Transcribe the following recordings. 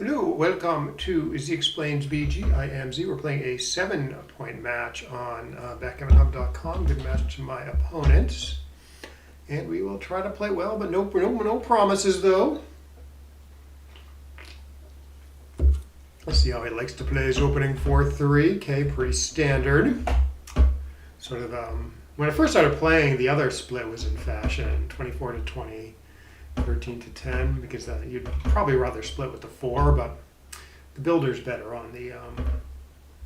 Hello, welcome to Z Explains BG. I am Z. We're playing a 7-point match on backgammonhub.com. Good match to my opponents. And we will try to play well, but no promises though. Let's see how he likes to play his opening 4-3. Okay, pretty standard. Sort of, when I first started playing, the other split was in fashion, 24 to 20. 13 to 10, because you'd probably rather split with the 4, but the builder's better on the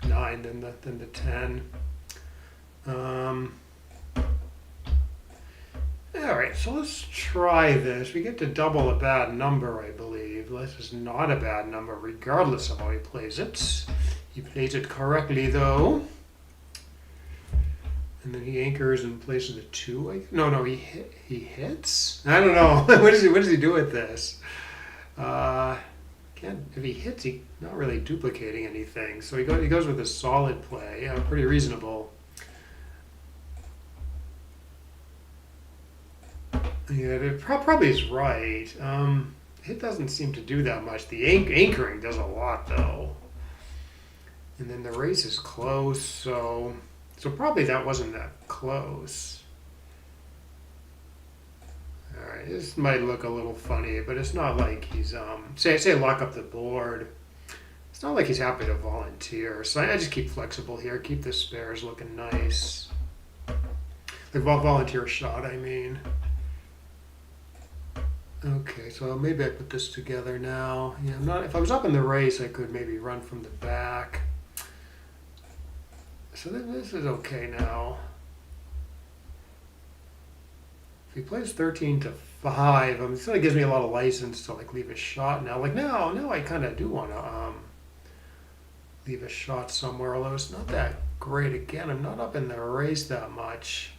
9 than the 10. All right, so let's try this. We get to double a bad number, I believe. This is not a bad number, regardless of how he plays it. He plays it correctly, though. And then he anchors and places a 2. No, he hits. I don't know. What does he do with this? If he hits, he's not really duplicating anything. So he goes with a solid play. Pretty reasonable. Yeah, it probably is right. Hit doesn't seem to do that much. The anchoring does a lot, though. And then the race is close, so probably that wasn't that close. All right, this might look a little funny, but it's not like he's say lock up the board. It's not like he's happy to volunteer. So I just keep flexible here, keep the spares looking nice. Like volunteer shot, I mean. Okay, so maybe I put this together now. Yeah, if I was up in the race, I could maybe run from the back. So this is okay now. If he plays 13 to 5, it sort of gives me a lot of license to leave a shot now. Now I kind of do want to leave a shot somewhere, although it's not that great. Again, I'm not up in the race that much.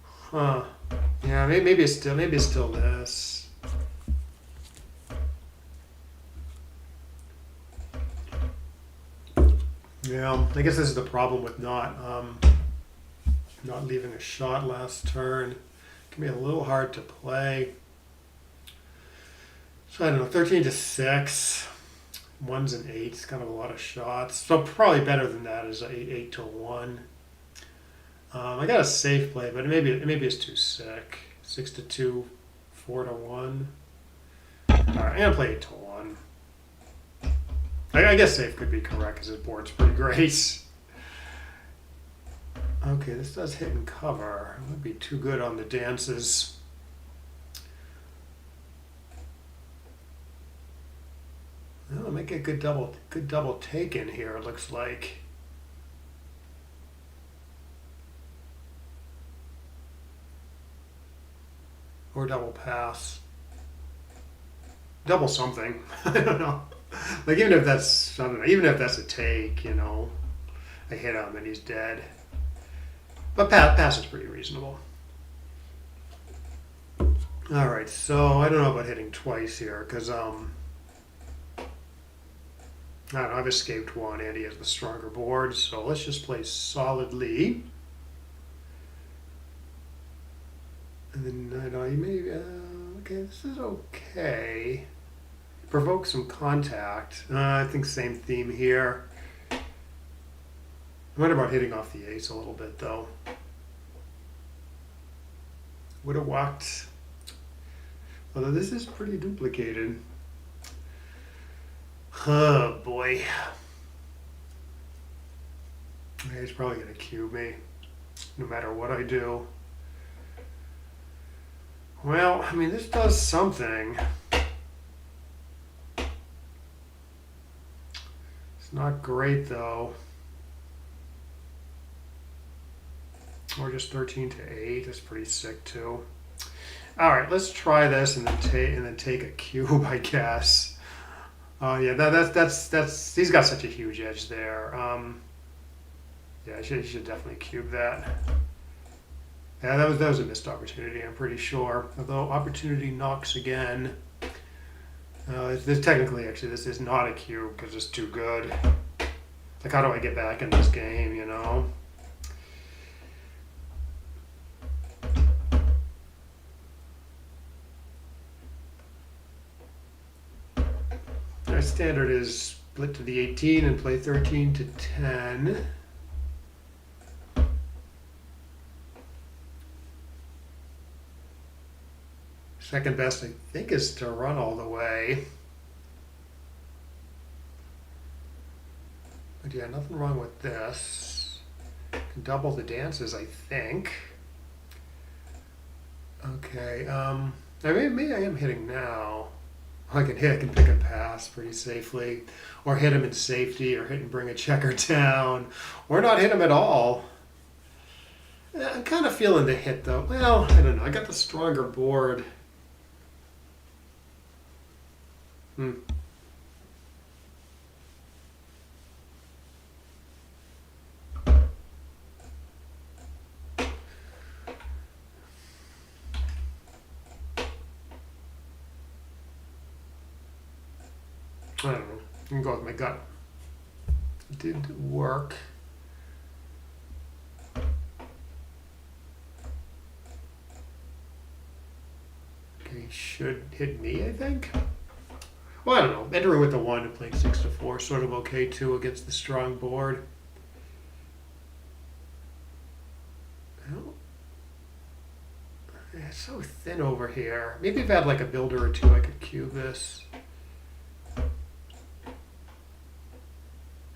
Huh. Yeah, maybe it's still this. Yeah, I guess this is the problem with not leaving a shot last turn. It can be a little hard to play. So I don't know, 13 to 6, 1s and 8s, kind of a lot of shots. So probably better than that is 8 to 1. I got a safe play, but maybe it's too sick. 6 to 2, 4 to 1. All right, I'm gonna play 8 to 1. I guess safe could be correct because his board's pretty great. Okay, this does hit and cover. It would be too good on the dances. Well, I'll make a good double take in here, it looks like. Or double pass. Double something. I don't know. Even if that's a take, I hit him and he's dead. But pass is pretty reasonable. All right, so I don't know about hitting twice here because I don't know, I've escaped one and he has the stronger board, so let's just play solidly. And then I know you may okay, this is okay. Provoke some contact. I think same theme here. I wonder about hitting off the ace a little bit though. Would have walked. Although this is pretty duplicated. Oh boy. Yeah, he's probably gonna cube me, no matter what I do. Well, I mean, this does something. It's not great though. Or just 13 to 8. That's pretty sick too. All right, let's try this and then take a cube, I guess. Yeah, that's he's got such a huge edge there. Yeah, he should definitely cube that. Yeah, that was a missed opportunity, I'm pretty sure. Although opportunity knocks again. This technically, actually, this is not a cube because it's too good. Like, how do I get back in this game, our standard is split to the 18 and play 13 to 10. Second best, I think, is to run all the way. But yeah, nothing wrong with this. Can double the dances, I think. Okay, maybe I am hitting now. I can pick a pass pretty safely, or hit him in safety, or hit and bring a checker down, or not hit him at all. I'm kind of feeling the hit though. Well, I don't know. I got the stronger board. I don't know. I can go with my gut. It did work. Okay, should hit me, I think. Well, I don't know. Entering with the 1 and playing 6 to 4, sort of okay too against the strong board. Well, it's so thin over here. Maybe if I had like a builder or two, I could cube this.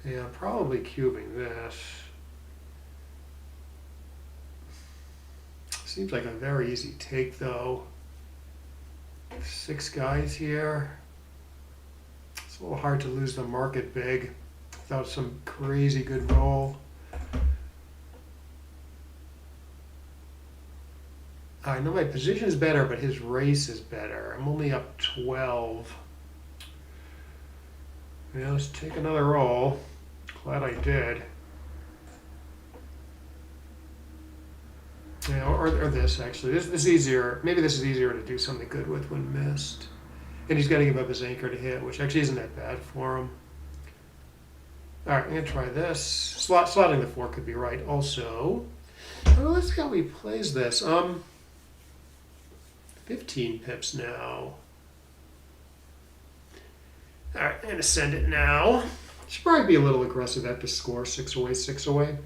Yeah, I'm probably cubing this. Seems like a very easy take though. 6 guys here. It's a little hard to lose the market big without some crazy good roll. I know my position is better, but his race is better. I'm only up 12. Yeah, let's take another roll. Glad I did. Yeah, or this actually. This is easier. Maybe this is easier to do something good with when missed. And he's got to give up his anchor to hit, which actually isn't that bad for him. All right, I'm gonna try this. Slotting the 4 could be right also. Well, let's see how he plays this. 15 pips now. All right, I'm gonna send it now. Should probably be a little aggressive at the score. 6 away, 6 away.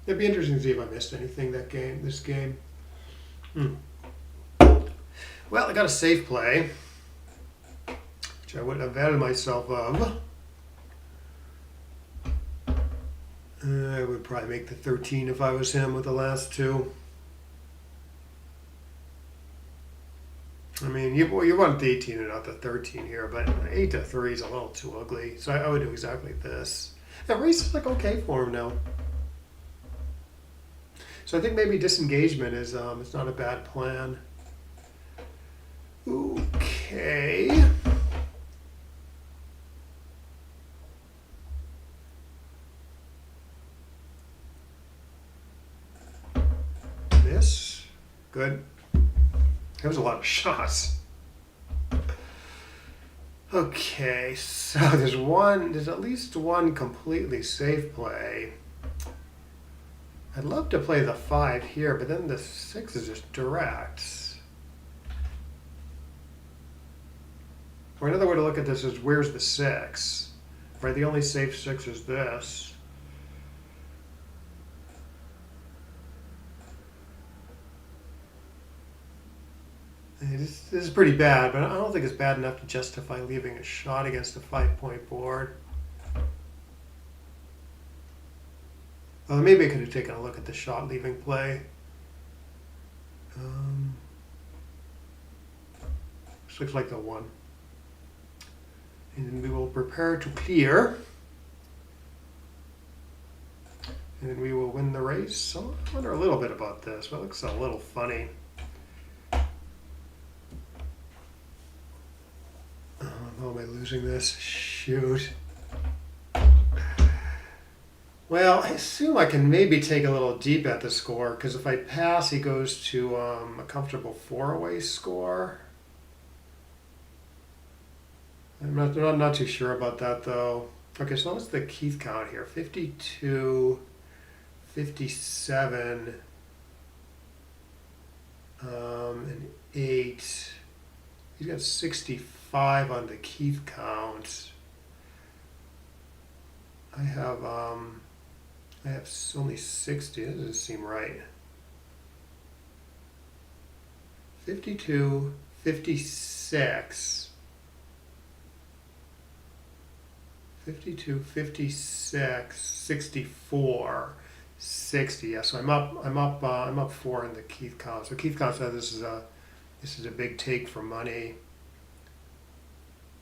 It'd be interesting to see if I missed anything this game. Well, I got a safe play, which I wouldn't have availed myself of. I would probably make the 13 if I was him with the last 2. I mean, you want the 18 and not the 13 here, but 8 to 3 is a little too ugly. So I would do exactly this. The race is like okay for him now. So I think maybe disengagement is it's not a bad plan. Okay. This, good. That was a lot of shots. Okay, so there's at least one completely safe play. I'd love to play the 5 here, but then the 6 is just direct. Or another way to look at this is where's the 6? Right, the only safe 6 is this. This is pretty bad, but I don't think it's bad enough to justify leaving a shot against a 5-point board. Well, maybe I could have taken a look at the shot leaving play. This looks like the 1. And then we will prepare to clear. And then we will win the race. So I wonder a little bit about this, but it looks a little funny. How am I losing this? Shoot. Well, I assume I can maybe take a little deep at the score, because if I pass, he goes to a comfortable 4-away score. I'm not too sure about that, though. Okay, so what's the Keith count here? 52, 57. An 8. He's got 65 on the Keith count. I have only 60. That doesn't seem right. 52, 56. 52, 56, 64, 60. Yeah, so I'm up 4 in the Keith count. So Keith count said this is a big take for money,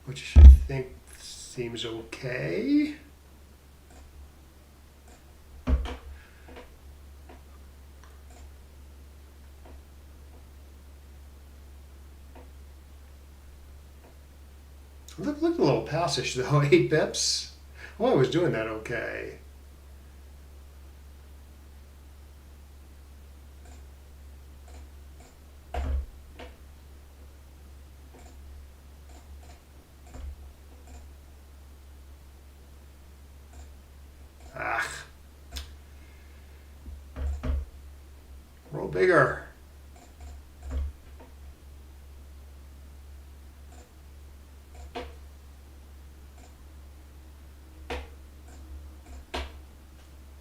which I think seems okay. Look a little passish though, 8 bips. Well, I was doing that okay. Ah. Roll bigger.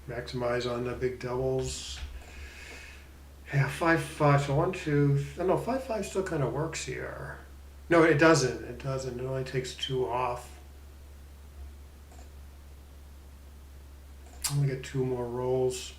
Maximize on the big doubles. Yeah, 5, 5. So 1, 2. No, 5, 5 still kind of works here. No, it doesn't. It doesn't. It only takes 2 off. I'm gonna get 2 more rolls.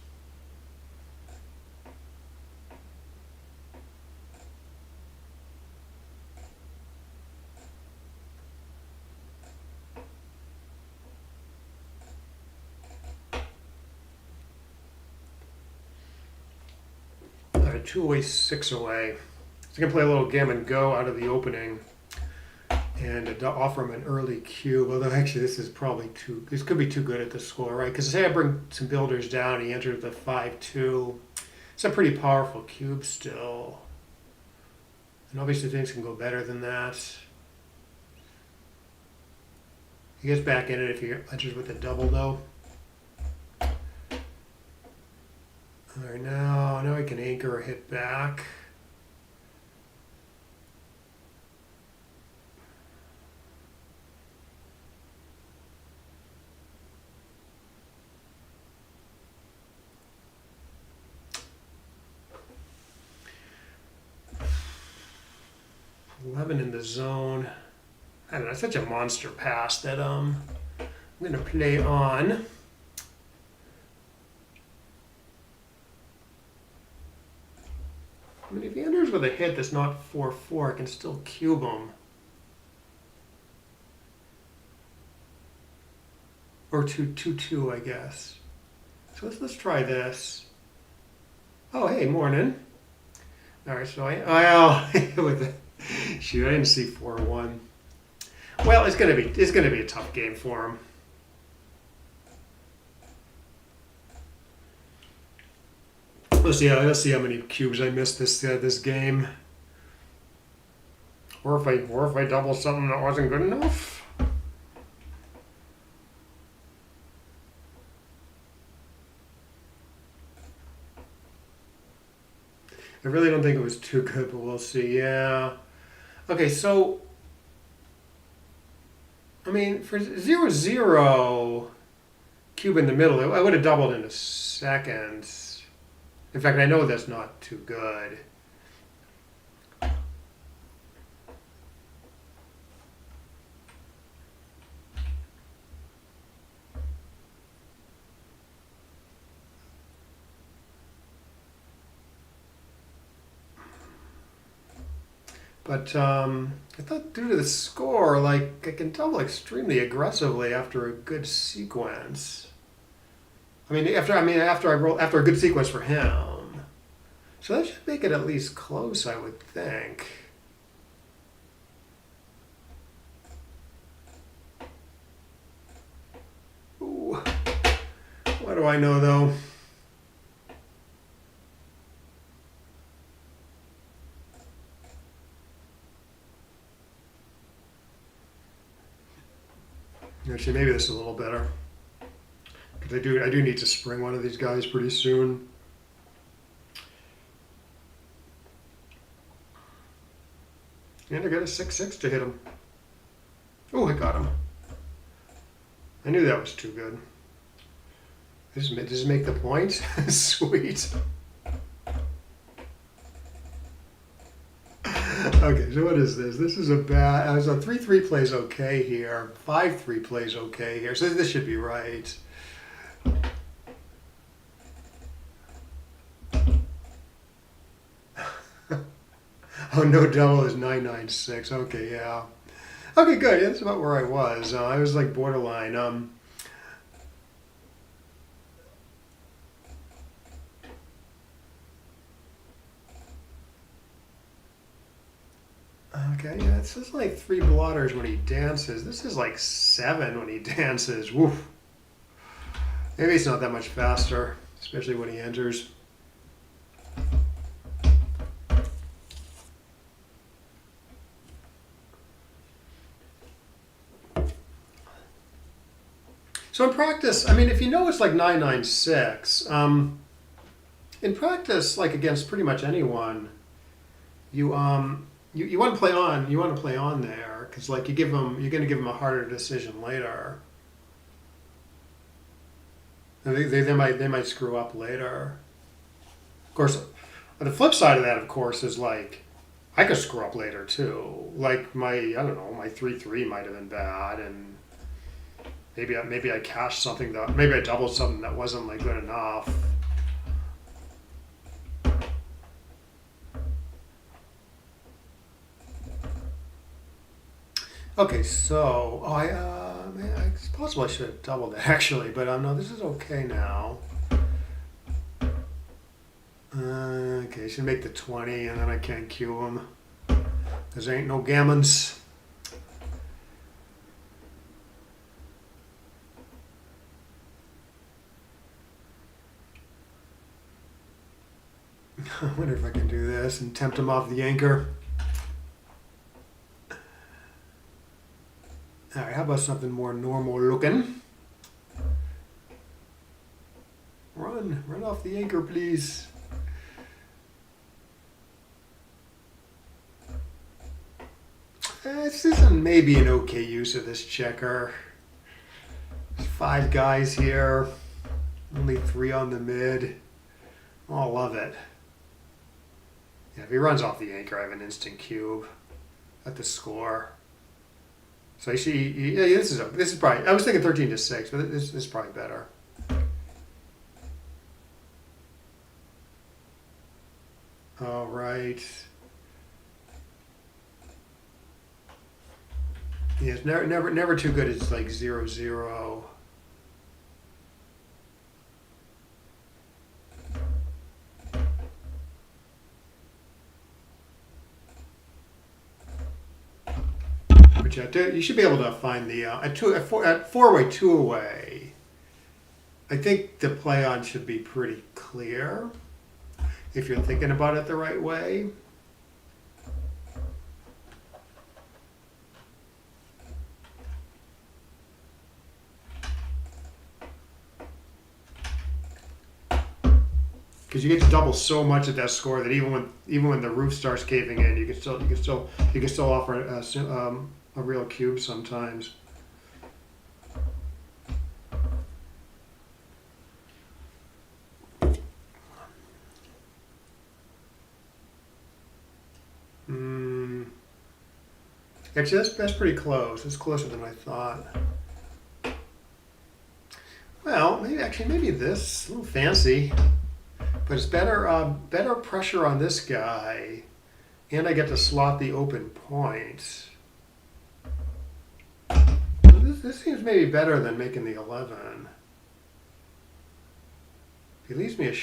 All right, 2 away, 6 away. So I can play a little gammon go out of the opening and offer him an early cube. Although actually this could be too good at the score, right? Because say I bring some builders down, he enters the 5-2. It's a pretty powerful cube still. And obviously things can go better than that. He gets back in it if he enters with a double though. All right, now he can anchor or hit back. $11 in the zone. I don't know, it's such a monster pass that I'm gonna play on. I mean, if he enters with a hit that's not 4-4, I can still cube him. Or 2-2, I guess. So let's try this. Oh, hey, morning. All right, so with the shoot, I didn't see 4-1. Well, it's gonna be a tough game for him. Let's see how many cubes I missed this game. Or if I double something that wasn't good enough. I really don't think it was too good, but we'll see. Yeah. Okay, so I mean, for 0-0 cube in the middle, I would have doubled in a second. In fact, I know that's not too good. But I thought due to the score, like I can double extremely aggressively after a good sequence. After a good sequence for him. So that should make it at least close, I would think. Ooh. What do I know though? Actually, maybe this is a little better. Because I do need to spring one of these guys pretty soon. And I got a 6-6 to hit him. Oh, I got him. I knew that was too good. Does this make the point? Sweet. Okay, so what is this? This is a bad. So 3-3 plays okay here. 5-3 plays okay here. So this should be right. Oh, no double is 9-9-6. Okay, yeah. Okay, good. Yeah, that's about where I was. I was like borderline. Okay, yeah, this is like 3 blotters when he dances. This is like 7 when he dances. Woof. Maybe it's not that much faster, especially when he enters. So in practice, I mean, if you know it's like 9-9-6, in practice, like against pretty much anyone, you want to play on. You want to play on there because like you're going to give them a harder decision later. And they might screw up later. Of course, the flip side of that, of course, is like I could screw up later too. Like my 3-3 might have been bad, and maybe I cashed something that maybe I doubled something that wasn't like good enough. Okay, so it's possible I should have doubled it actually, but no, this is okay now. Okay, I should make the 20, and then I can't cue him because there ain't no gammons. I wonder if I can do this and tempt him off the anchor. All right, how about something more normal looking? Run off the anchor, please. This isn't maybe an okay use of this checker. There's 5 guys here, only 3 on the mid. Oh, I love it. Yeah, if he runs off the anchor, I have an instant cube at the score. So you see, yeah, this is probably. I was thinking 13-6, but this is probably better. All right. Yeah, it's never too good. It's like 0-0. But yeah, you should be able to find the at 4-way, 2-away. I think the play on should be pretty clear if you're thinking about it the right way. Because you get to double so much at that score that even when the roof starts caving in, you can still offer a real cube sometimes. Actually, that's pretty close. It's closer than I thought. Well, maybe this a little fancy, but it's better pressure on this guy, and I get to slot the open point. This seems maybe better than making the 11. He leaves me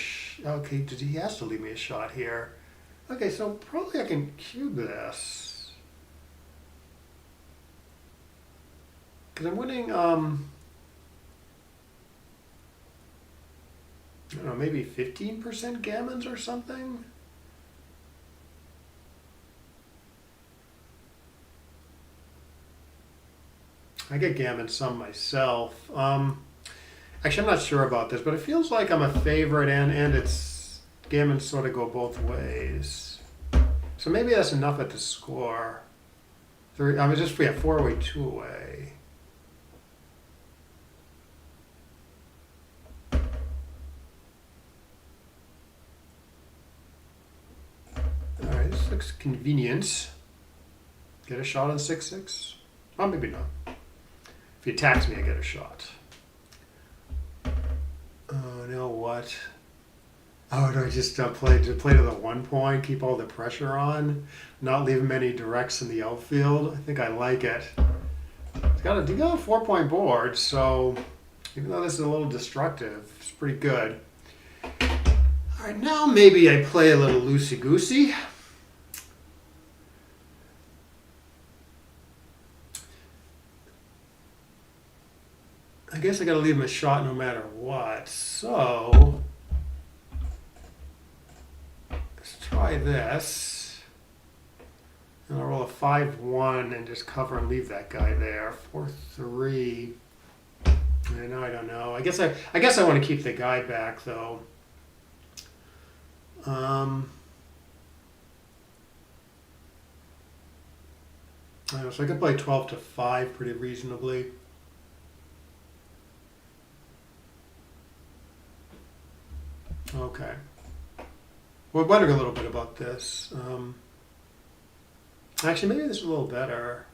okay, he has to leave me a shot here. Okay, so probably I can cube this. Because I'm winning, I don't know, maybe 15% gammons or something? I get gammon some myself. Actually, I'm not sure about this, but it feels like I'm a favorite, and it's gammons sort of go both ways. So maybe that's enough at the score. Three. I mean, just we have 4 away, 2 away. All right, this looks convenient. Get a shot on 6-6. Oh, maybe not. If he attacks me, I get a shot. Oh, no, what? Oh, do I just play to the 1 point, keep all the pressure on, not leave him any directs in the outfield? I think I like it. He's got a 4-point board, so even though this is a little destructive, it's pretty good. All right, now maybe I play a little loosey-goosey. I guess I got to leave him a shot no matter what. So let's try this. And I'll roll a 5-1 and just cover and leave that guy there. 4-3. I don't know. I guess I want to keep the guy back though. I don't know, so I could play 12-5 pretty reasonably. Okay. We're wondering a little bit about this. Actually, maybe this is a little better.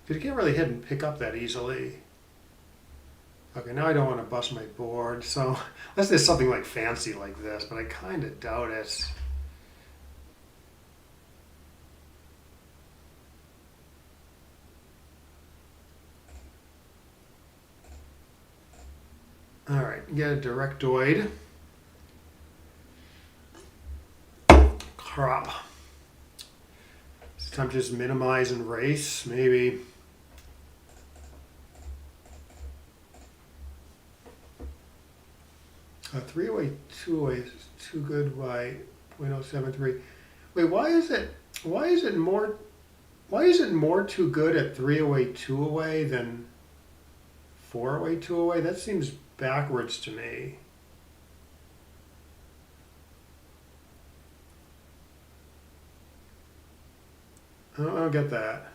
Because you can't really hit and pick up that easily. Okay, now I don't want to bust my board. So, unless there's something like fancy like this, but I kind of doubt it. All right, get a directoid. Crap. It's time to just minimize and race, maybe. A 3 away, 2 away is too good by 0.073. Wait, why is it more too good at 3 away, 2 away than 4 away, 2 away? That seems backwards to me. I don't get that.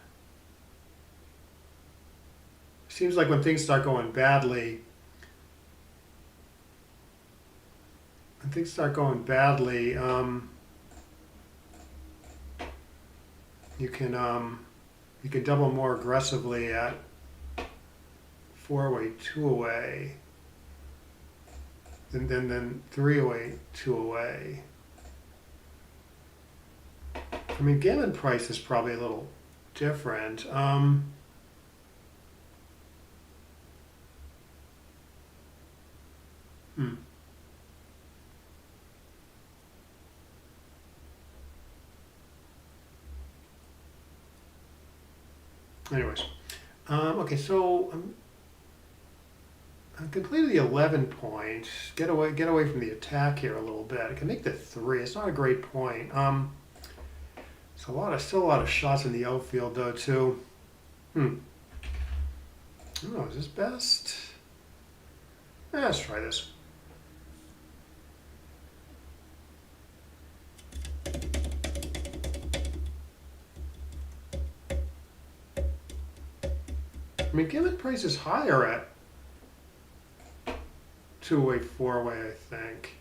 Seems like when things start going badly, you can double more aggressively at 4 away, 2 away, and then 3 away, 2 away. I mean, gammon price is probably a little different. Anyways, okay, so I completed the 11 point. Get away from the attack here a little bit. I can make the 3. It's not a great point. Still a lot of shots in the outfield though too. I don't know, is this best? Let's try this. I mean, gammon price is higher at 2 away, 4 away, I think.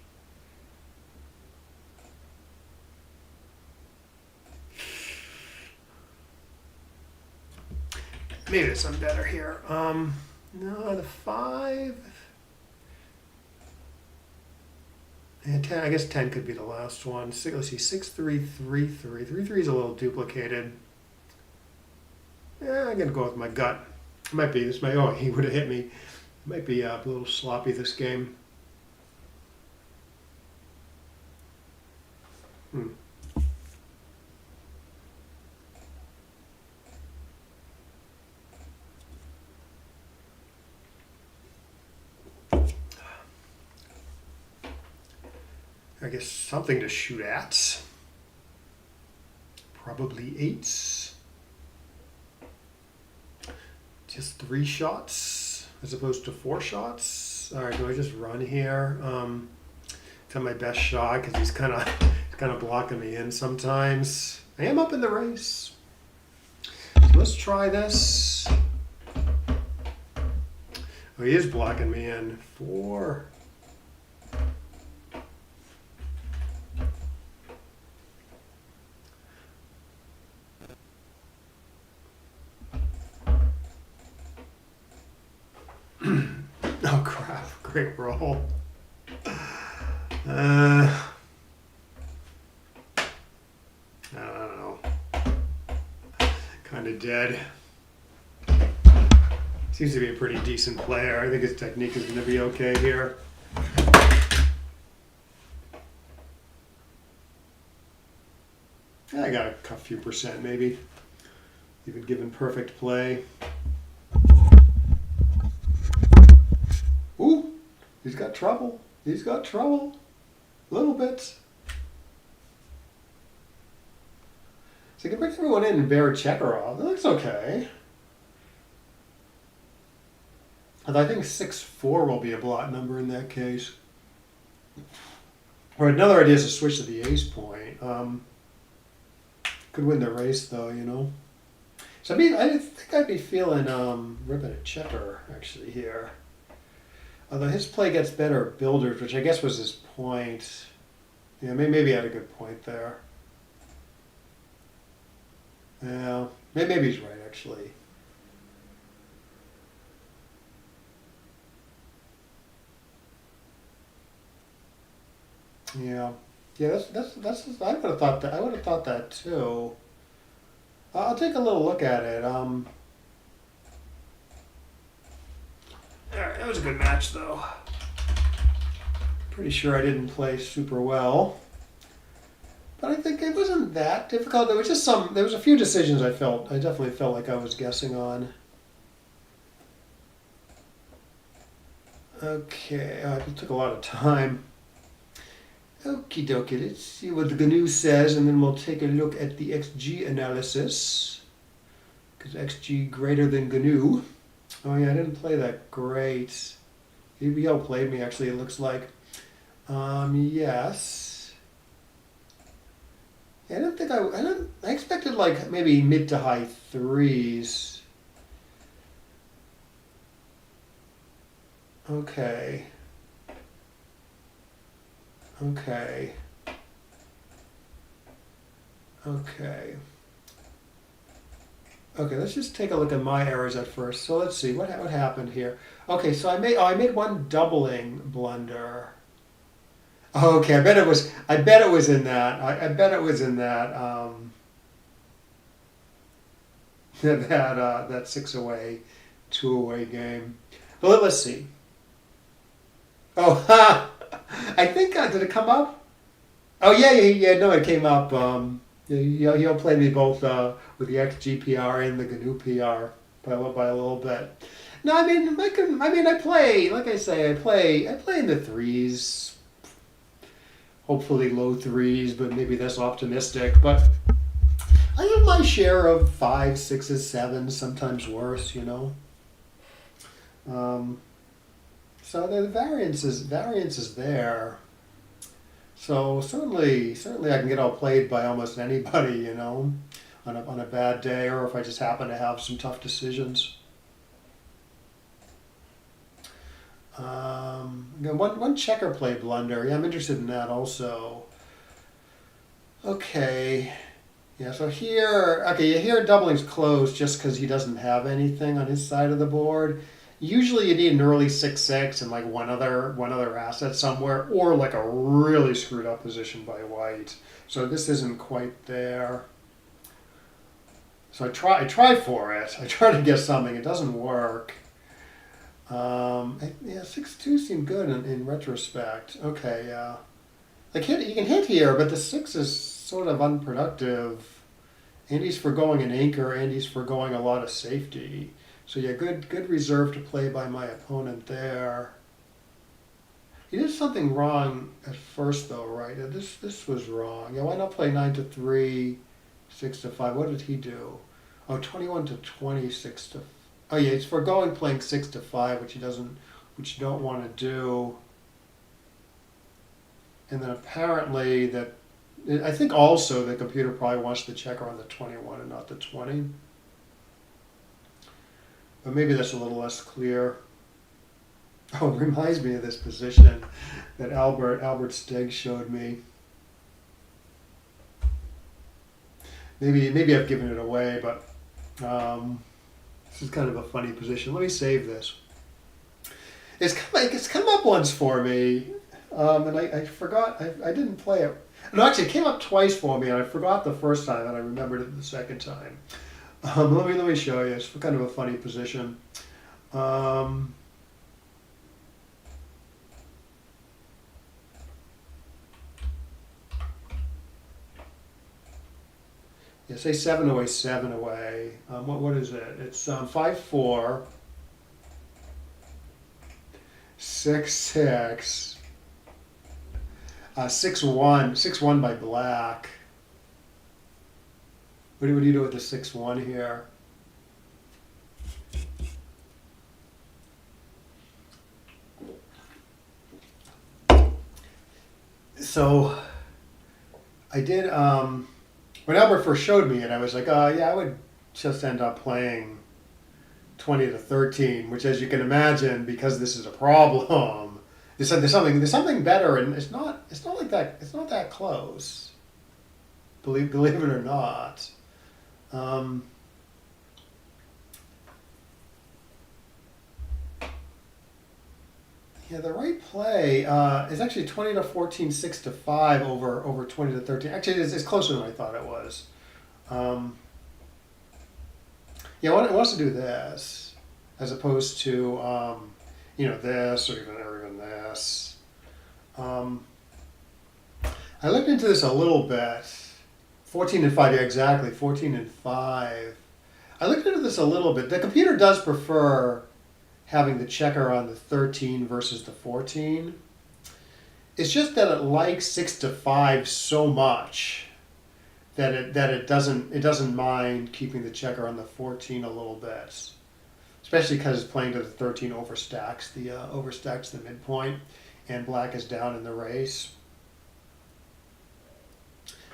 Maybe there's something better here. No, the 5. And 10, I guess 10 could be the last one. Let's see, 6, 3, 3, 3. 3, 3 is a little duplicated. Yeah, I'm gonna go with my gut. It might be, oh, he would have hit me. It might be a little sloppy this game. I guess something to shoot at. Probably 8s. Just 3 shots as opposed to 4 shots. All right, do I just run here? To my best shot because he's kind of kind of blocking me in sometimes. I am up in the race. So let's try this. Oh, he is blocking me in. 4. Oh crap, great roll. I don't know. Kind of dead. Seems to be a pretty decent player. I think his technique is going to be okay here. I got a few percent maybe, even given perfect play. Ooh, he's got trouble. He's got trouble. A little bit. So he can bring everyone in and bear Chekarov. That looks okay. Although I think 6-4 will be a blot number in that case. Or another idea is to switch to the ace point. Could win the race though, you know. So I mean, I think I'd be feeling ripping a checker actually here. Although his play gets better at builders, which I guess was his point. Yeah, maybe he had a good point there. Yeah, maybe he's right actually. Yeah, that's. I would have thought that. I would have thought that too. I'll take a little look at it. All right, that was a good match though. Pretty sure I didn't play super well, but I think it wasn't that difficult. There was just some. There was a few decisions I definitely felt like I was guessing on. Okay, it took a lot of time. Okie dokie, let's see what the GNU says, and then we'll take a look at the XG analysis. Because XG greater than GNU. Oh yeah, I didn't play that great. He outplayed me actually, it looks like. Yes. Yeah, I expected like maybe mid to high 3s. Okay. Okay. Okay. Okay, let's just take a look at my errors at first. So let's see what happened here. Okay, so I made one doubling blunder. Okay, I bet it was in that. I bet it was in that that 6 away, 2 away game. But let's see. Oh, ha! I think did it come up? Oh yeah. No, it came up. He'll play me both with the XGPR and the GNU PR by a little bit. No, I mean I play, like I say, I play in the 3s. Hopefully low 3s, but maybe that's optimistic. But I have my share of 5s, 6s, 7s, sometimes worse, you know. So the variance is there. So certainly I can get outplayed by almost anybody, you know, on a bad day, or if I just happen to have some tough decisions. Again, one checker play blunder. Yeah, I'm interested in that also. Okay. Yeah, so here doubling's closed just because he doesn't have anything on his side of the board. Usually you need an early 6-6 and like one other asset somewhere, or like a really screwed up position by white. So this isn't quite there. So I try for it. I try to get something. It doesn't work. Yeah, 6-2 seemed good in retrospect. Okay, yeah. Like you can hit here, but the 6 is sort of unproductive. And he's foregoing an anchor, and he's foregoing a lot of safety. So yeah, good reserve to play by my opponent there. He did something wrong at first though, right? This was wrong. Yeah, why not play 9-3, 6-5? What did he do? Oh, 21-20, 6-. Oh yeah, he's foregoing playing 6-5, which you don't want to do. And then apparently that I think also the computer probably wants the checker on the 21 and not the 20. But maybe that's a little less clear. Oh, it reminds me of this position that Albert Stegg showed me. Maybe I've given it away, but this is kind of a funny position. Let me save this. It's come up once for me, and I forgot. I didn't play it. No, actually, it came up twice for me, and I forgot the first time, and I remembered it the second time. Let me show you. It's kind of a funny position. Yeah, say 7 away, 7 away. What is it? It's 5-4, 6-6, 6-1, 6-1 by black. What do you do with the 6-1 here? So I did. When Albert first showed me it, I was like, yeah, I would just end up playing 20 to 13, which, as you can imagine, because this is a problem, there's something better, and it's not like that. It's not that close. Believe it or not. Yeah, the right play is actually 20 to 14, 6 to 5 over 20 to 13. Actually, it's closer than I thought it was. Yeah, it wants to do this as opposed to this or even this. I looked into this a little bit. 14 and 5, yeah, exactly. 14 and 5. I looked into this a little bit. The computer does prefer having the checker on the 13 versus the 14. It's just that it likes 6 to 5 so much that it doesn't mind keeping the checker on the 14 a little bit, especially because it's playing to the 13 overstacks the midpoint, and black is down in the race.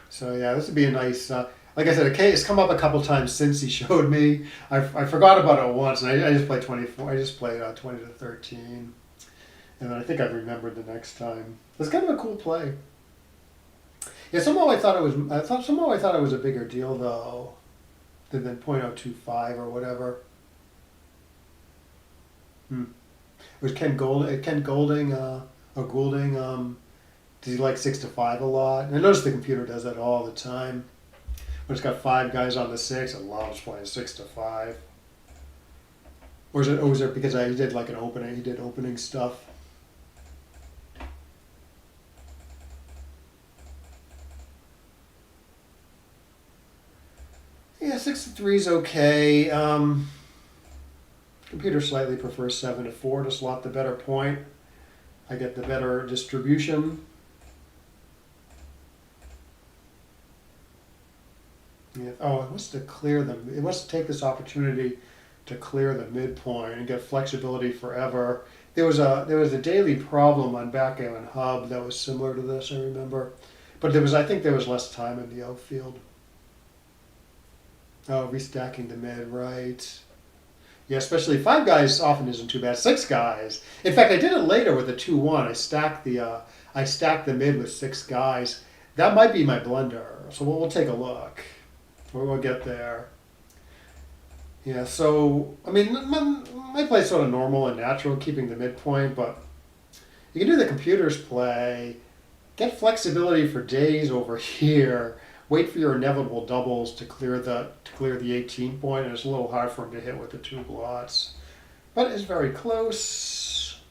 So yeah, this would be a nice. Like I said, it's come up a couple times since he showed me. I forgot about it once, and I just played 24. I just played 20 to 13, and then I think I remembered the next time. It's kind of a cool play. Yeah, somehow I thought it was a bigger deal though, than .025 or whatever. It was Ken Goulding. Does he like 6 to 5 a lot? And I notice the computer does that all the time. When it's got 5 guys on the 6, it loves playing 6 to 5. Or is it because he did like an opening? He did opening stuff. Yeah, 6 to 3 is okay. Computer slightly prefers 7 to 4 to slot the better point. I get the better distribution. Yeah. Oh, it wants to clear them. It wants to take this opportunity to clear the midpoint and get flexibility forever. There was a daily problem on Backgammon Hub that was similar to this, I remember, but I think there was less time in the outfield. Oh, restacking the mid, right? Yeah, especially 5 guys often isn't too bad. 6 guys. In fact, I did it later with a 2-1. I stacked the mid with 6 guys. That might be my blunder. So we'll take a look. We'll get there. Yeah, so, I mean, my play's sort of normal and natural, keeping the midpoint, but you can do the computer's play, get flexibility for days over here, wait for your inevitable doubles to clear the 18 point, and it's a little hard for him to hit with the 2 blots. But it's very close.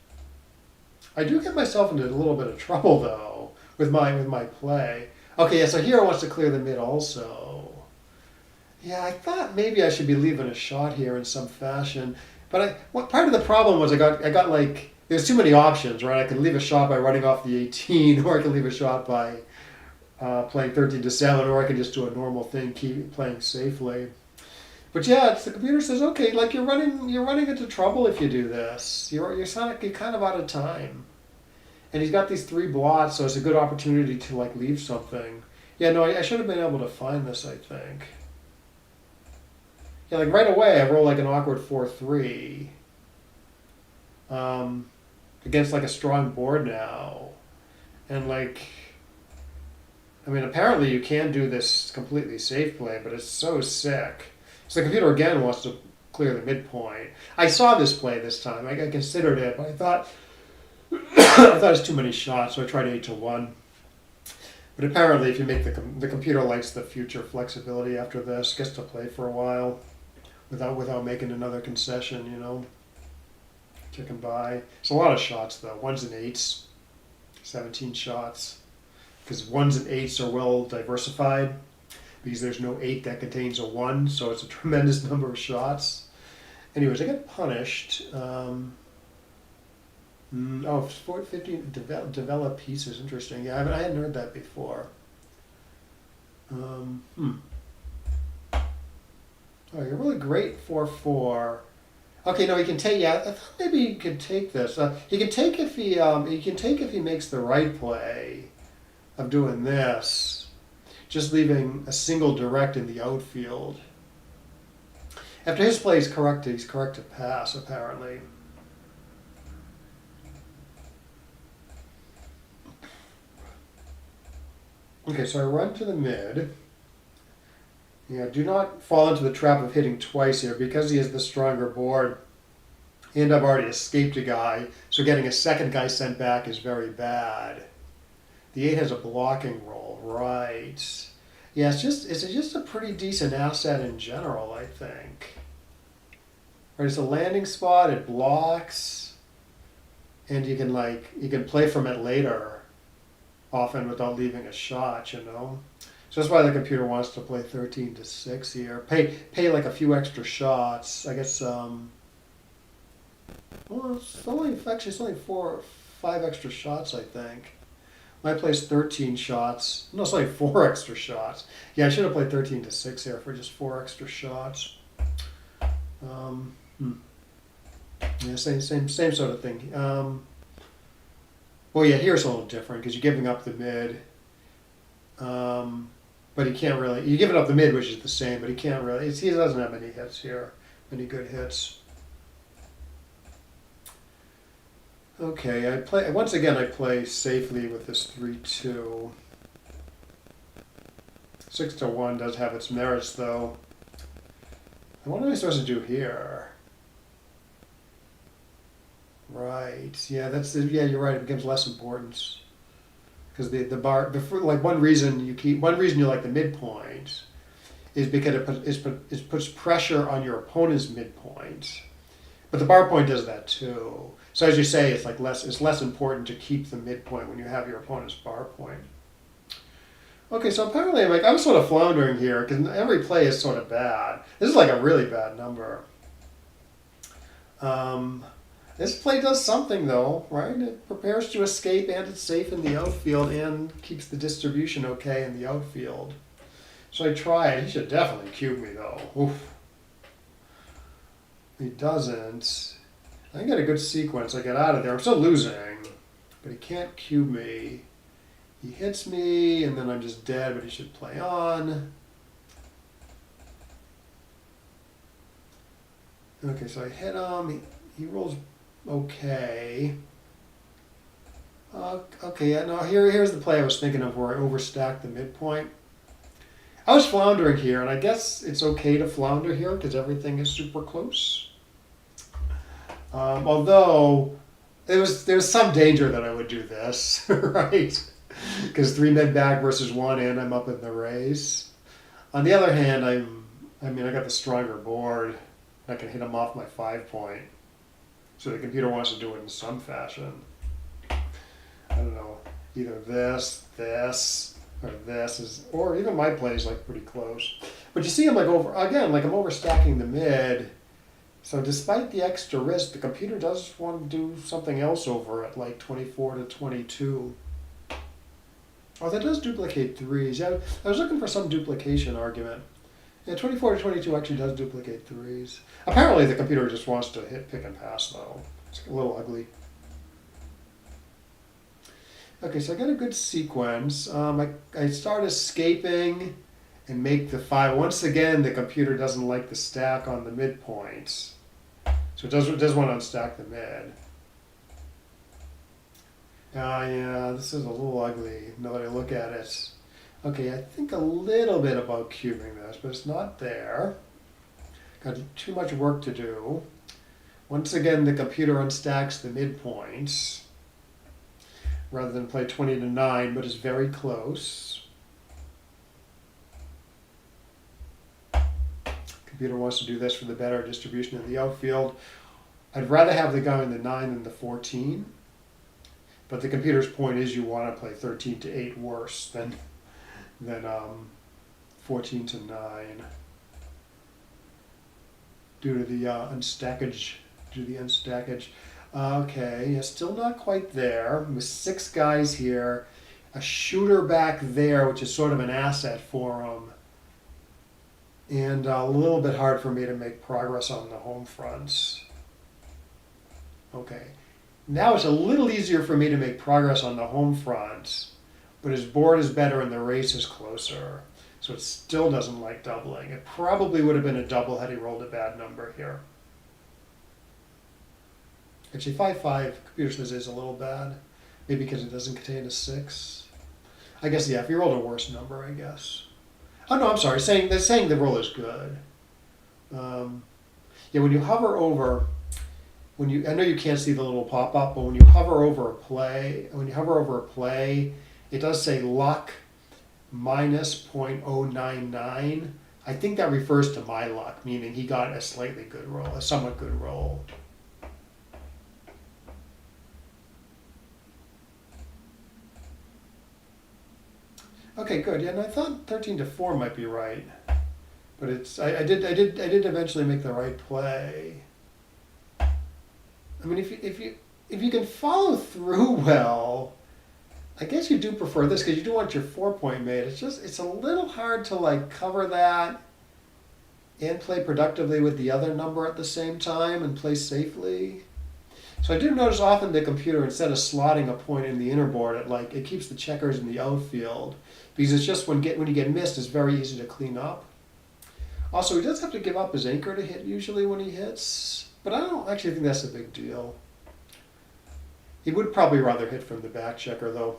I do get myself into a little bit of trouble, though, with my play. Okay, yeah, so here I wants to clear the mid also. Yeah, I thought maybe I should be leaving a shot here in some fashion. But part of the problem was I got like, there's too many options, right? I could leave a shot by running off the 18, or I could leave a shot by playing 13 to 7, or I could just do a normal thing, keep playing safely. But yeah, the computer says, okay, like you're running into trouble if you do this. You're kind of out of time. And he's got these 3 blots, so it's a good opportunity to like leave something. Yeah, no, I should have been able to find this, I think. Yeah, like right away, I roll like an awkward 4-3 against like a strong board now. And like, I mean, apparently you can do this completely safe play, but it's so sick. So the computer again wants to clear the midpoint. I saw this play this time. I considered it, but I thought I thought it was too many shots, so I tried 8-1. But apparently, if you make the computer likes the future flexibility after this, gets to play for a while without making another concession, you know. Chicken by. It's a lot of shots though. 1s and 8s, 17 shots. Because 1s and 8s are well diversified. Because there's no 8 that contains a 1, so it's a tremendous number of shots. Anyways, I get punished. Oh, 15 develop pieces. Interesting. Yeah, I hadn't heard that before. Oh, you're really great 4-4. Okay, no, he can take. Yeah, I thought maybe he could take this. He can take if he makes the right play of doing this, just leaving a single direct in the outfield. After his play is correct, he's correct to pass apparently. Okay, so I run to the mid. Yeah, do not fall into the trap of hitting twice here. Because he is the stronger board, and I've already escaped a guy, so getting a second guy sent back is very bad. The 8 has a blocking roll, right. Yeah, it's just a pretty decent asset in general, I think. Right, it's a landing spot, it blocks, and you can play from it later, often without leaving a shot, you know. So that's why the computer wants to play 13-6 here. Pay like a few extra shots. I guess. Well, it's only 5 extra shots, I think. My plays 13 shots. No, it's like 4 extra shots. Yeah, I should have played 13-6 here for just 4 extra shots. Yeah, same sort of thing. Well, yeah, here's a little different because you're giving up the mid. But he can't really. You're giving up the mid, which is the same, but he can't really. He doesn't have many hits here, many good hits. Okay, once again. I play safely with this 3-2. 6-1 does have its merits, though. And what am I supposed to do here? Right. Yeah, yeah. You're right. It becomes less importance. Because the bar, before, like one reason you like the midpoint is because it puts pressure on your opponent's midpoint, but the bar point does that too. So as you say, it's less important to keep the midpoint when you have your opponent's bar point. Okay, so apparently I was sort of floundering here because every play is sort of bad. This is like a really bad number. This play does something though, right? It prepares to escape and it's safe in the outfield and keeps the distribution okay in the outfield. So I try it. He should definitely cube me though. Oof. He doesn't. I get a good sequence. I get out of there. I'm still losing, but he can't cube me. He hits me and then I'm just dead, but he should play on. Okay, so I hit him. He rolls okay. Okay, yeah, no, here's the play I was thinking of where I overstacked the midpoint. I was floundering here, and I guess it's okay to flounder here because everything is super close. Although there's some danger that I would do this, right? Because 3 men back versus 1 and I'm up in the race. On the other hand, I got the stronger board. I can hit him off my 5-point. So the computer wants to do it in some fashion. I don't know, either this, or this or even my play is like pretty close. But you see I'm I'm overstacking the mid. So despite the extra risk, the computer does want to do something else over at like 24-22. Oh, that does duplicate 3s. Yeah, I was looking for some duplication argument. Yeah, 24-22 actually does duplicate 3s. Apparently the computer just wants to hit pick and pass though. It's a little ugly. Okay, so I got a good sequence. I start escaping and make the 5. Once again, the computer doesn't like the stack on the midpoints. So it does want to unstack the mid. Yeah, this is a little ugly now that I look at it. Okay, I think a little bit about cubing this, but it's not there. Got too much work to do. Once again, the computer unstacks the midpoints rather than play 20 to 9, but is very close. Computer wants to do this for the better distribution in the outfield. I'd rather have the guy in the 9 than the 14, but the computer's point is you want to play 13 to 8 worse than 14 to 9 due to the unstackage. Okay, yeah, still not quite there. With 6 guys here, a shooter back there, which is sort of an asset for him, and a little bit hard for me to make progress on the home fronts. Okay, now it's a little easier for me to make progress on the home fronts, but his board is better and the race is closer, so it still doesn't like doubling. It probably would have been a double had he rolled a bad number here. Actually, 5-5, computer says is a little bad, maybe because it doesn't contain a 6. I guess, yeah, if you rolled a worse number, I guess. Oh no, I'm sorry, they're saying the roll is good. Yeah, when you hover over, I know you can't see the little pop-up, but when you hover over a play, it does say luck minus 0.099. I think that refers to my luck, meaning he got a slightly good roll, a somewhat good roll. Okay, good. Yeah, and I thought 13 to 4 might be right, but I did eventually make the right play. I mean, if you can follow through well, I guess you do prefer this because you do want your 4-point made. It's a little hard to like cover that and play productively with the other number at the same time and play safely. So I do notice often the computer, instead of slotting a point in the inner board, it keeps the checkers in the outfield because it's just when you get missed, it's very easy to clean up. Also, he does have to give up his anchor to hit usually when he hits, but I don't actually think that's a big deal. He would probably rather hit from the back checker though.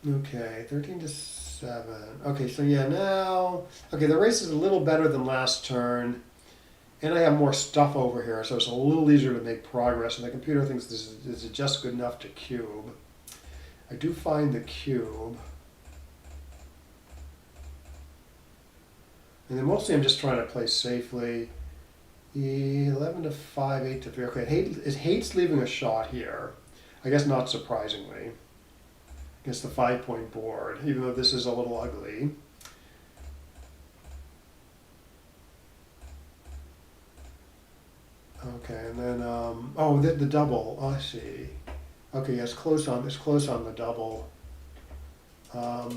Okay, 13 to 7. Okay, so yeah, now, okay, the race is a little better than last turn. And I have more stuff over here, so it's a little easier to make progress. And the computer thinks this is just good enough to cube. I do find the cube. And then mostly I'm just trying to play safely. 11 to 5, 8 to 3. Okay, it hates leaving a shot here. I guess not surprisingly. Against the 5-point board, even though this is a little ugly. Okay, and then the double. Oh, I see. Okay, yeah, it's close on the double. I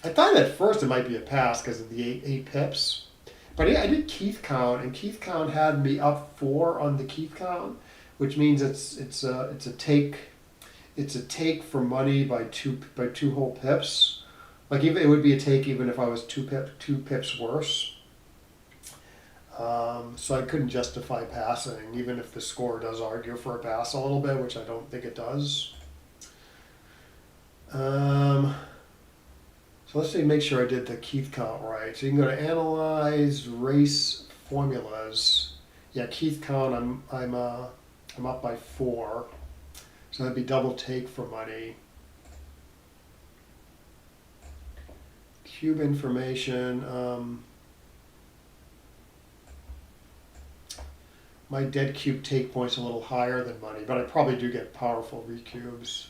thought at first it might be a pass because of the eight pips, but yeah, I did Keith count, and Keith count had me up 4 on the Keith count, which means it's a take for money by two whole pips. Like even it would be a take even if I was two pips worse. So I couldn't justify passing, even if the score does argue for a pass a little bit, which I don't think it does. So let's see, make sure I did the Keith count right. So you can go to Analyze, Race Formulas. Yeah, Keith count, I'm up by 4. So that'd be double take for money. Cube information. My dead cube take point's a little higher than money, but I probably do get powerful recubes.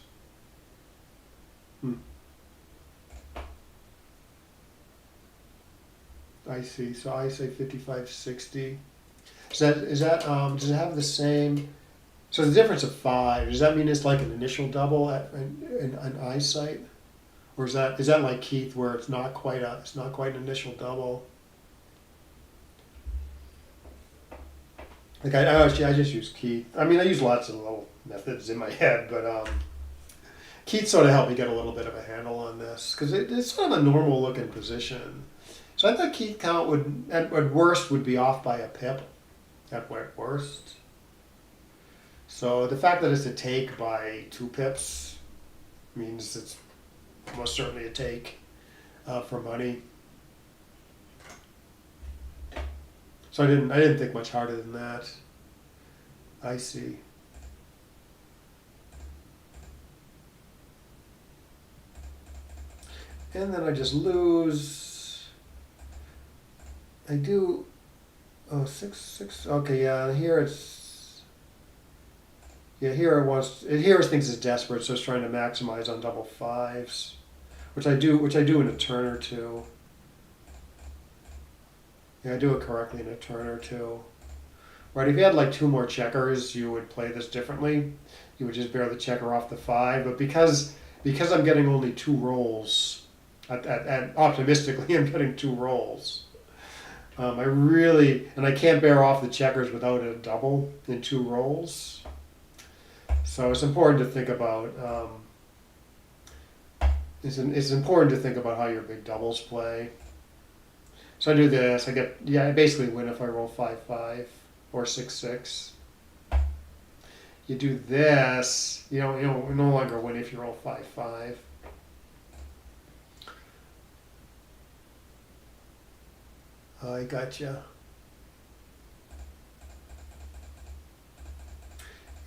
I see. So I say 55-60. Does it have the same? So the difference of 5. Does that mean it's like an initial double in eyesight, or is that like Keith where it's not quite an initial double? Like I just use Keith. I mean, I use lots of little methods in my head, but Keith sort of helped me get a little bit of a handle on this because it's sort of a normal looking position. So I thought Keith count would at worst would be off by a pip, at worst. So the fact that it's a take by 2 pips means it's almost certainly a take for money. So I didn't think much harder than that. I see. And then I just lose. I do. Oh, 6. Okay, yeah. Here it's. Yeah, here it wants. Here it thinks it's desperate, so it's trying to maximize on double 5s, which I do in a turn or two. Yeah, I do it correctly in a turn or two. Right, if you had like 2 more checkers, you would play this differently. You would just bear the checker off the 5, but because I'm getting only 2 rolls, at optimistically I'm getting 2 rolls. I can't bear off the checkers without a double in 2 rolls. So it's important to think about. It's important to think about how your big doubles play. So I do this. I basically win if I roll 5-5 or 6-6. You do this. You no longer win if you roll 5-5. I gotcha.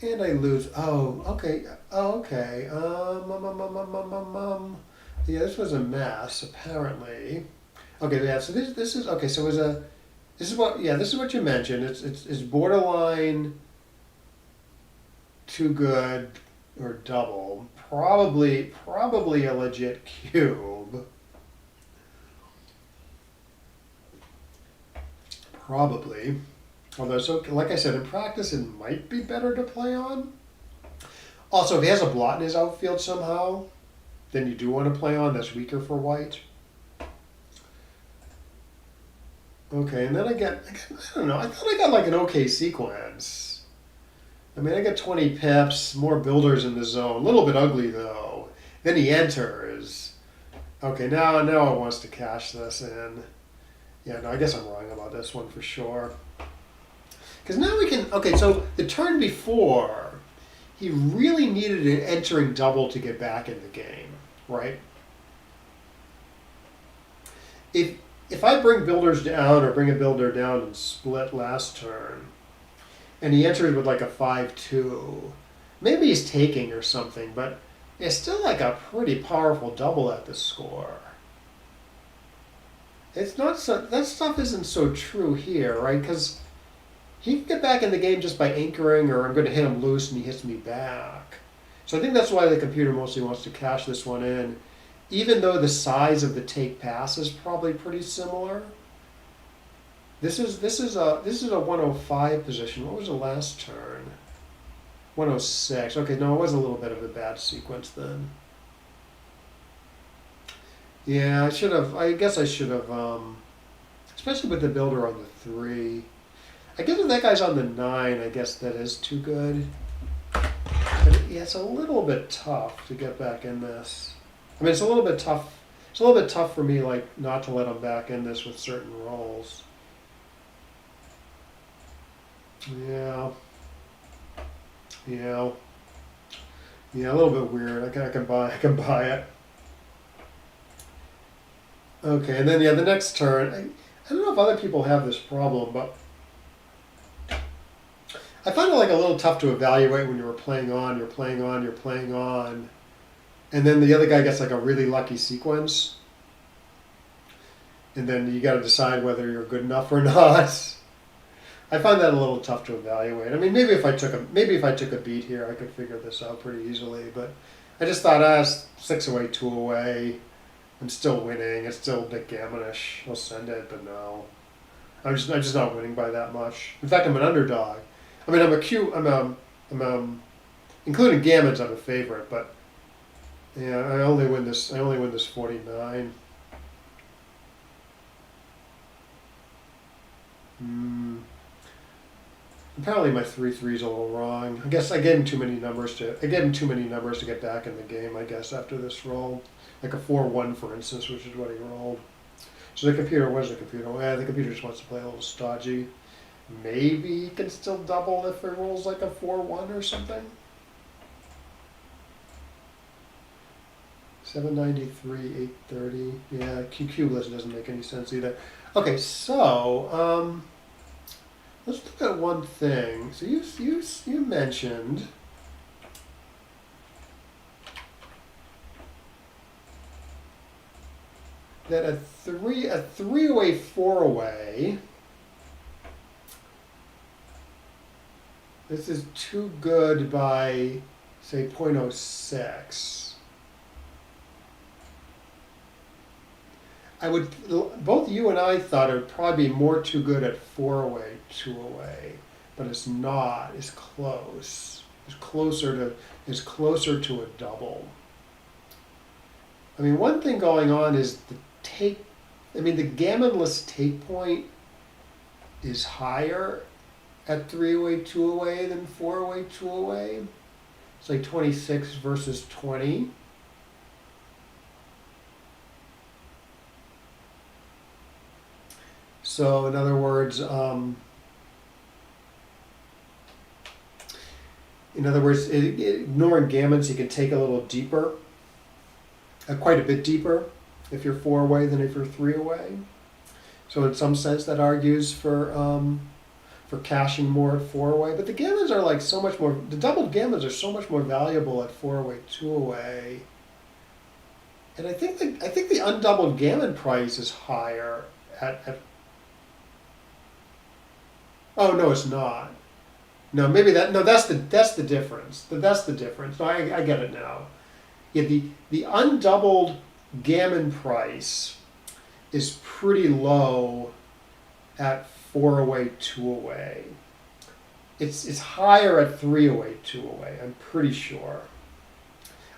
And I lose. Oh, okay. Oh, okay. Yeah, this was a mess apparently. Okay, yeah. So this is okay. So this is what you mentioned. It's borderline too good or double. Probably a legit cube. Probably. Although, so like I said, in practice, it might be better to play on. Also, if he has a blot in his outfield somehow, then you do want to play on. That's weaker for white. Okay, and then I don't know, I thought I got like an okay sequence. I mean, I got 20 pips, more builders in the zone. A little bit ugly, though. Then he enters. Okay, now it wants to cash this in. Yeah, no, I guess I'm wrong about this one for sure. Because now we can, okay, so the turn before, he really needed an entering double to get back in the game, right? If I bring builders down or bring a builder down and split last turn, and he enters with like a 5-2, maybe he's taking or something, but it's still like a pretty powerful double at the score. It's not so, that stuff isn't so true here, right? Because he can get back in the game just by anchoring, or I'm going to hit him loose and he hits me back. So I think that's why the computer mostly wants to cash this one in, even though the size of the take pass is probably pretty similar. This is a 105 position. What was the last turn? 106. Okay, no, it was a little bit of a bad sequence then. Yeah, I guess I should have, especially with the builder on the 3. I guess if that guy's on the 9, I guess that is too good. But yeah, it's a little bit tough to get back in this. I mean, it's a little bit tough. It's a little bit tough for me, like, not to let him back in this with certain rolls. Yeah. Yeah. Yeah, a little bit weird. I can buy it. Okay, and then the next turn. I don't know if other people have this problem, but I find it like a little tough to evaluate when you're playing on, and then the other guy gets like a really lucky sequence, and then you got to decide whether you're good enough or not. I find that a little tough to evaluate. I mean, maybe if I took a beat here, I could figure this out pretty easily. But I just thought, 6 away, 2 away. I'm still winning. It's still Backgammon-ish. I'll send it, but no, I'm just not winning by that much. In fact, I'm an underdog. I mean, including gammons, I'm a favorite, but yeah, I only win this 49. Apparently my 3-3 is a little wrong. I guess I gave him too many numbers to get back in the game, I guess, after this roll. Like a 4-1, for instance, which is what he rolled. So the computer, what is the computer? Yeah, the computer just wants to play a little stodgy. Maybe he can still double if it rolls like a 4-1 or something. 793, 830. Yeah, cubeless doesn't make any sense either. Okay, so let's look at one thing. So you mentioned that a three-away, four-away. This is too good by, say, 0.06. Both you and I thought it would probably be more too good at 4-away, 2-away, but it's not. It's close. It's closer to a double. I mean, one thing going on is the gammonless take point is higher at 3-away, 2-away than 4-away, 2-away. It's like 26 versus 20. So in other words, ignoring gammons, you can take a little deeper, quite a bit deeper, if you're 4-away than if you're 3-away. So in some sense, that argues for cashing more at 4-away. But the gammons are like so much more. The doubled gammons are so much more valuable at 4-away, 2-away. And I think the undoubled gammon price is higher at. Oh no, it's not. No, maybe that. No, that's the difference. That's the difference. No, I get it now. Yeah, the undoubled gammon price is pretty low at 4-away, 2-away. It's higher at 3-away, 2-away. I'm pretty sure.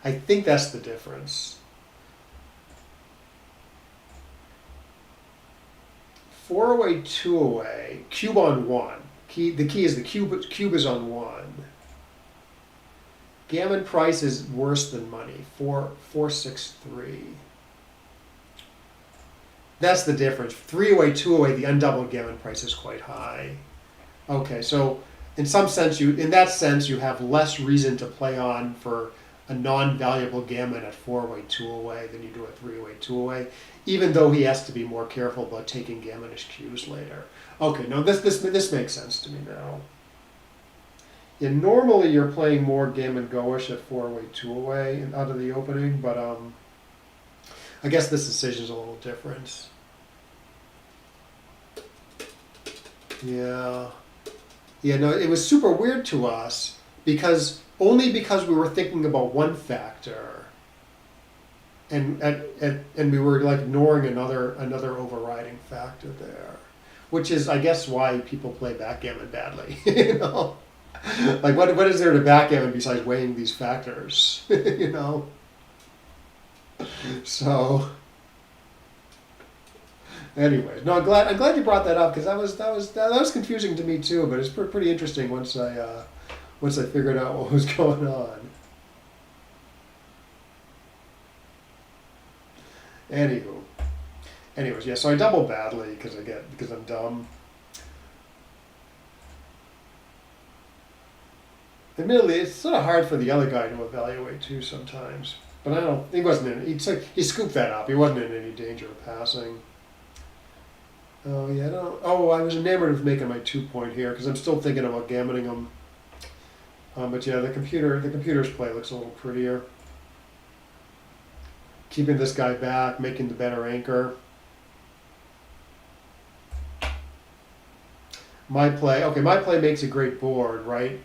I think that's the difference. 4-away, 2-away, cube on 1. The key is the cube is on 1. Gammon price is worse than money, 463. That's the difference. 3-away, 2-away, the undoubled gammon price is quite high. Okay, so in that sense, you have less reason to play on for a non-valuable gammon at 4-away, 2-away than you do at 3-away, 2-away, even though he has to be more careful about taking gammonish cues later. Okay, no, this makes sense to me now. Yeah, normally you're playing more gammon go-ish at 4-away, 2-away and out of the opening, but I guess this decision is a little different. Yeah, no, it was super weird to us because we were thinking about one factor, and we were like ignoring another overriding factor there, which is, I guess, why people play backgammon badly. You know, like what is there to backgammon besides weighing these factors? You know. So, anyways, no, I'm glad you brought that up because that was confusing to me too. But it's pretty interesting once I figured out what was going on. Anyways, yeah. So I double badly because I'm dumb. Admittedly, it's sort of hard for the other guy to evaluate too sometimes. But he scooped that up. He wasn't in any danger of passing. Oh yeah, I was enamored of making my 2-point here because I'm still thinking about gammoning him. But yeah, the computer's play looks a little prettier. Keeping this guy back, making the better anchor. My play makes a great board, right?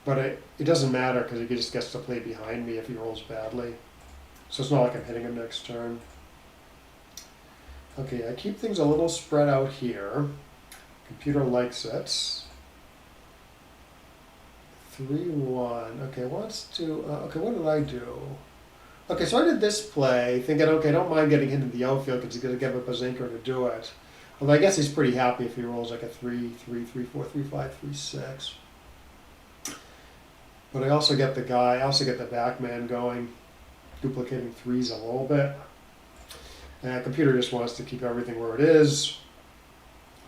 But it doesn't matter because he just gets to play behind me if he rolls badly. So it's not like I'm hitting him next turn. Okay, I keep things a little spread out here. Computer likes it. 3-1. Okay, wants to. Okay, what did I do? Okay, so I did this play, thinking, okay, I don't mind getting into the outfield because he's going to give up his anchor to do it. Although I guess he's pretty happy if he rolls like a 3, 3, 3, 4, 3, 5, 3, 6. But I also get the backman going, duplicating threes a little bit. And the computer just wants to keep everything where it is,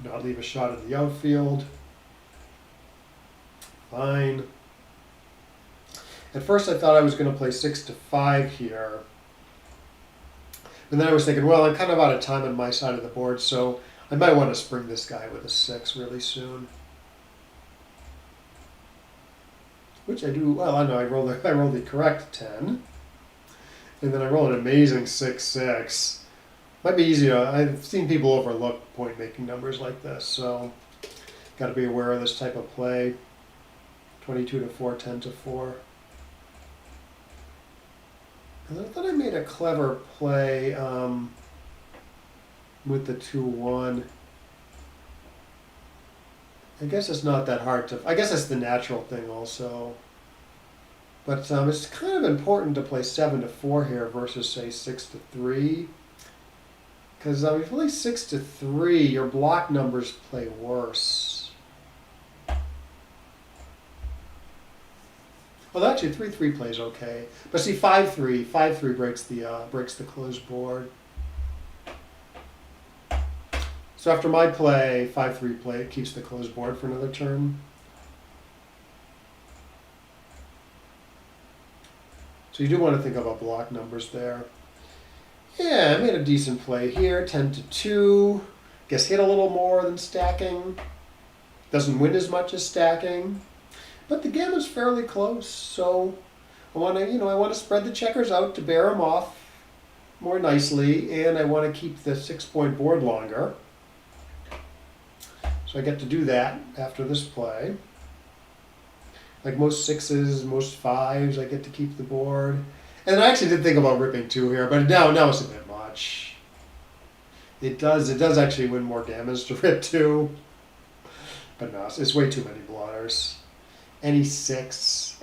not leave a shot at the outfield. Fine. At first I thought I was going to play 6 to 5 here. And then I was thinking, well, I'm kind of out of time on my side of the board, so I might want to spring this guy with a 6 really soon. Which I do, well, I know I rolled the correct 10. And then I roll an amazing 6-6. Might be easier. I've seen people overlook point making numbers like this, so got to be aware of this type of play. 22 to 4, 10 to 4. And I thought I made a clever play with the 2-1. I guess it's not that hard to... I guess it's the natural thing also. But it's kind of important to play 7 to 4 here versus, say, 6 to 3. Because if you play 6 to 3, your block numbers play worse. Well, actually, 3-3 plays okay. But see, 5-3 breaks the closed board. So after my play, 5-3 play, it keeps the closed board for another turn. So you do want to think about block numbers there. Yeah, I made a decent play here, 10 to 2. Guess hit a little more than stacking. Doesn't win as much as stacking. But the gammon's fairly close, so I want to spread the checkers out to bear them off more nicely, and I want to keep the 6-point board longer. So I get to do that after this play. Like most 6s, most 5s, I get to keep the board. And I actually did think about ripping 2 here, but now it's a bit much. It does actually win more damage to rip 2. But no, it's way too many blotters. Any 6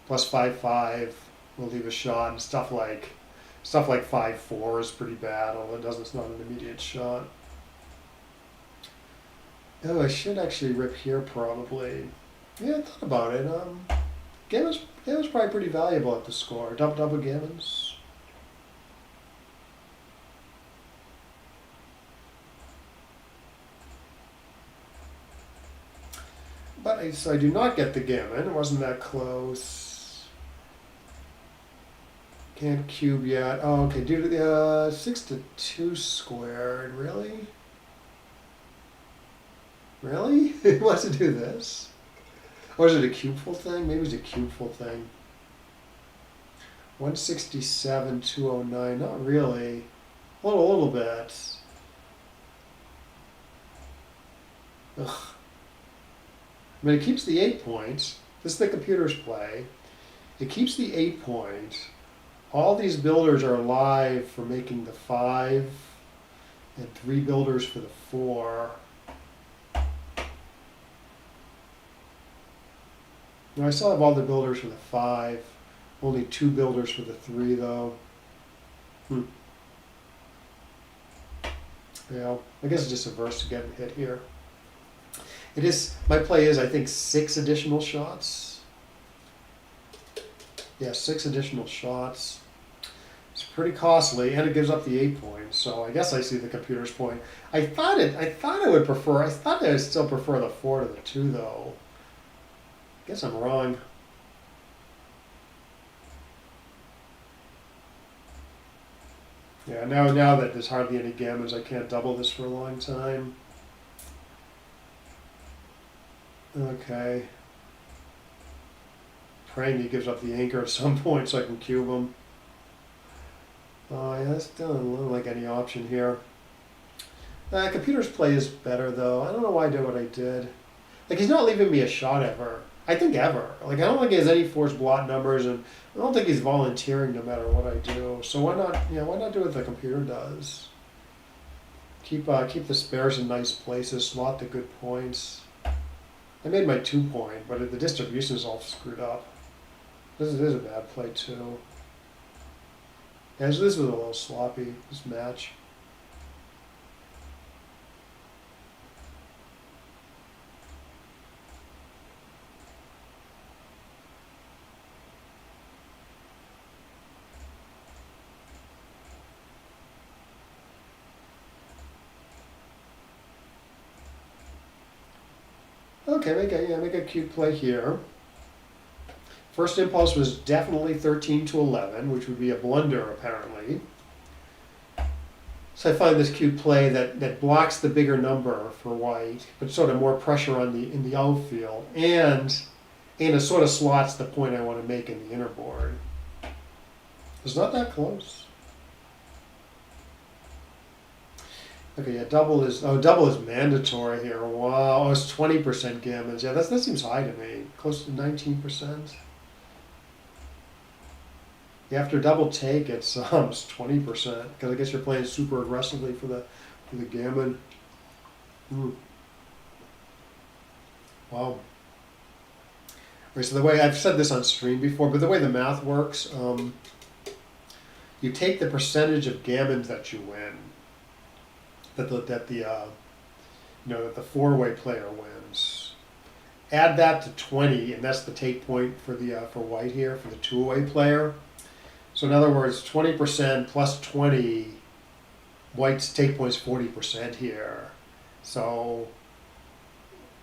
plus 5-5 will leave a shot, and stuff like 5-4 is pretty bad, although it's not an immediate shot. Oh, I should actually rip here probably. Yeah, I thought about it. Gammon's probably pretty valuable at the score. Double gammons. But I do not get the gammon. It wasn't that close. Can't cube yet. Oh, okay. Do the 6 to 2 squared. Really? Really? It wants to do this? Or is it a cubeful thing? Maybe it's a cubeful thing. 167, 209. Not really. A little bit. Ugh. I mean, it keeps the 8 points. This is the computer's play. It keeps the 8 points. All these builders are alive for making the 5, and 3 builders for the 4. Now, I still have all the builders for the 5. Only 2 builders for the 3, though. Yeah, I guess it's just averse to getting hit here. It is. My play is, I think, 6 additional shots. Yeah, 6 additional shots. It's pretty costly, and it gives up the 8 points. So I guess I see the computer's point. I thought I would still prefer the 4 to the 2, though. I guess I'm wrong. Yeah, now that there's hardly any gammons, I can't double this for a long time. Okay. Praying he gives up the anchor at some point so I can cube him. Oh, yeah, that doesn't look like any option here. Computer's play is better, though. I don't know why I did what I did. Like, he's not leaving me a shot ever. I think ever. Like, I don't think he has any forced blot numbers, and I don't think he's volunteering no matter what I do. So why not? Why not do what the computer does? Keep the spares in nice places. Slot the good points. I made my 2 point, but the distribution is all screwed up. This is a bad play too. Yeah, so this was a little sloppy. This match. Okay, make a cute play here. First impulse was definitely 13 to 11, which would be a blunder apparently. So I find this cute play that blocks the bigger number for white, but sort of more pressure on in the outfield, and it sort of slots the point I want to make in the inner board. It's not that close. Okay, yeah, double is mandatory here. Wow, oh, it's 20% gammons. Yeah, that seems high to me. Close to 19%. Yeah, after double take, it's 20% because I guess you're playing super aggressively for the gammon. Wow. Okay, so the way I've said this on stream before, but the way the math works, you take the percentage of gammons that you win. That the four-way player wins. Add that to 20, and that's the take point for for white here for the two-way player. So in other words, 20% plus 20, white's take point's 40% here. So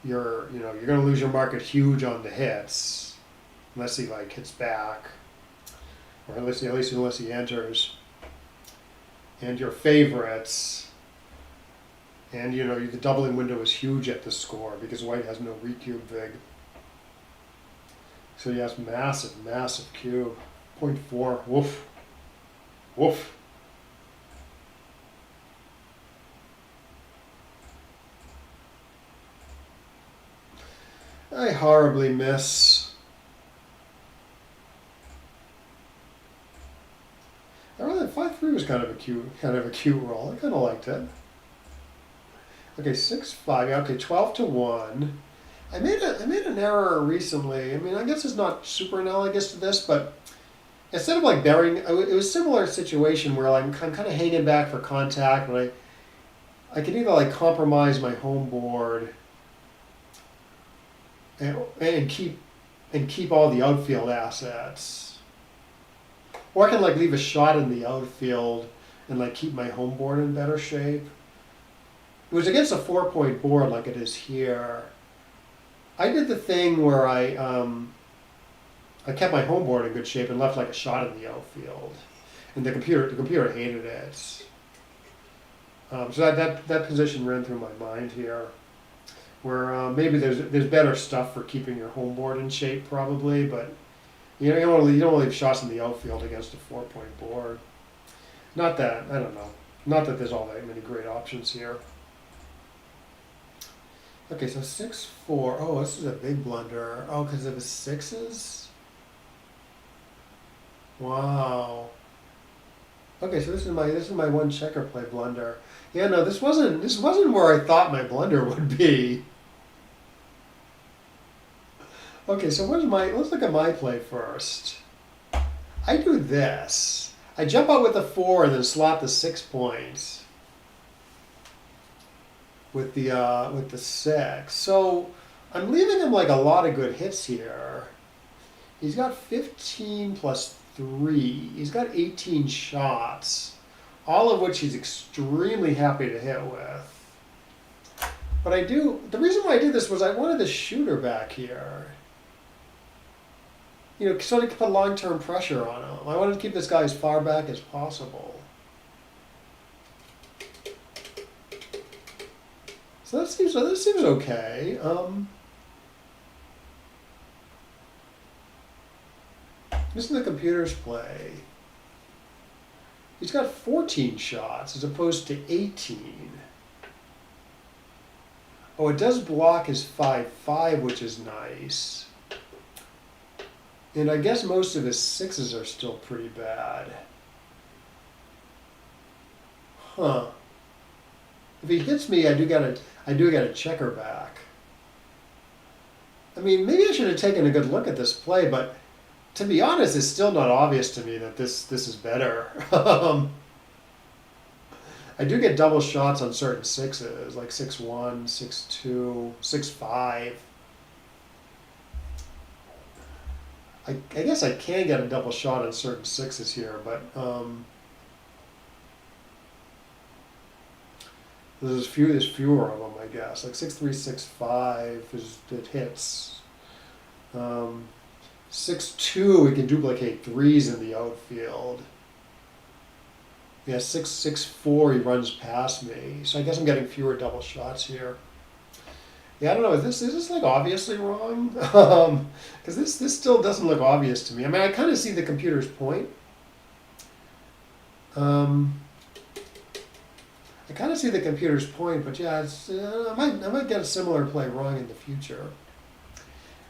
you're going to lose your market huge on the hits, unless he like hits back, or at least unless he enters. And your favorites. And the doubling window is huge at this score because white has no recube vig. So he has massive cube. 0.4. Woof. Woof. I horribly miss. I really 5-3 was kind of a cute roll. I kind of liked it. Okay, 6-5. Yeah, okay, 12 to 1. I made an error recently. I mean, I guess it's not super analogous to this, but instead of like burying, it was a similar situation where I'm kind of hanging back for contact, and I could either like compromise my home board and keep all the outfield assets, or I can like leave a shot in the outfield and like keep my home board in better shape. It was against a 4-point board like it is here. I did the thing where I kept my home board in good shape and left like a shot in the outfield, and the computer hated it. So that position ran through my mind here, where maybe there's better stuff for keeping your home board in shape probably, but you don't leave shots in the outfield against a 4-point board. Not that I don't know. Not that there's all that many great options here. Okay, so 6-4. Oh, this is a big blunder. Oh, because of his sixes? Wow. Okay, so this is my one checker play blunder. Yeah, no, this wasn't where I thought my blunder would be. Okay, so let's look at my play first. I do this. I jump out with the 4 and then slot the 6 points with the 6. So I'm leaving him like a lot of good hits here. He's got 15 plus 3. He's got 18 shots, all of which he's extremely happy to hit with. But the reason why I did this was I wanted the shooter back here. Sort of put long-term pressure on him. I wanted to keep this guy as far back as possible. So this seems okay. This is the computer's play. He's got 14 shots as opposed to 18. Oh, it does block his 5-5, which is nice. And I guess most of his 6s are still pretty bad. Huh. If he hits me, I do get a checker back. I mean, maybe I should have taken a good look at this play, but to be honest, it's still not obvious to me that this is better. I do get double shots on certain 6s, like 6-1, 6-2, 6-5. I guess I can get a double shot on certain 6s here, but there's fewer of them, I guess. Like 6-3, 6-5 is it hits. 6-2, we can duplicate threes in the outfield. Yeah, 6-6-4, he runs past me. So I guess I'm getting fewer double shots here. Yeah, I don't know. Is this like obviously wrong? Because this still doesn't look obvious to me. I mean, I kind of see the computer's point. I kind of see the computer's point, but yeah, it's, I might get a similar play wrong in the future.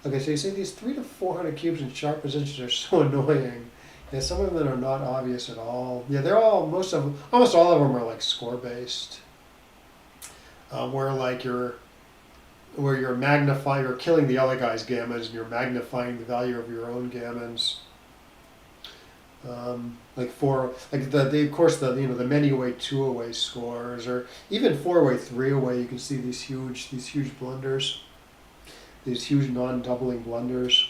Okay, so you say these 300 to 400 cubes in sharp positions are so annoying. Yeah, some of them are not obvious at all. Yeah, they're all almost all of them are like score based, where you're magnifying or killing the other guy's gammons and you're magnifying the value of your own gammons. Of course the many away, 2 away scores, or even 4 away, 3 away. You can see these huge blunders, these huge non-doubling blunders.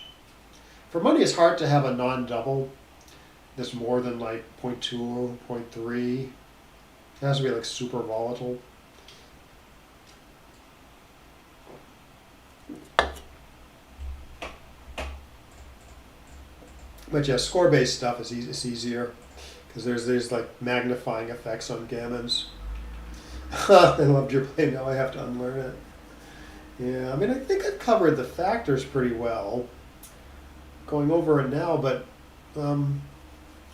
For money, it's hard to have a non-double that's more than like 0.2, 0.3. It has to be like super volatile. But yeah, score-based stuff is easier because there's like magnifying effects on gammons. I loved your play. Now I have to unlearn it. Yeah, I mean, I think I've covered the factors pretty well going over it now, but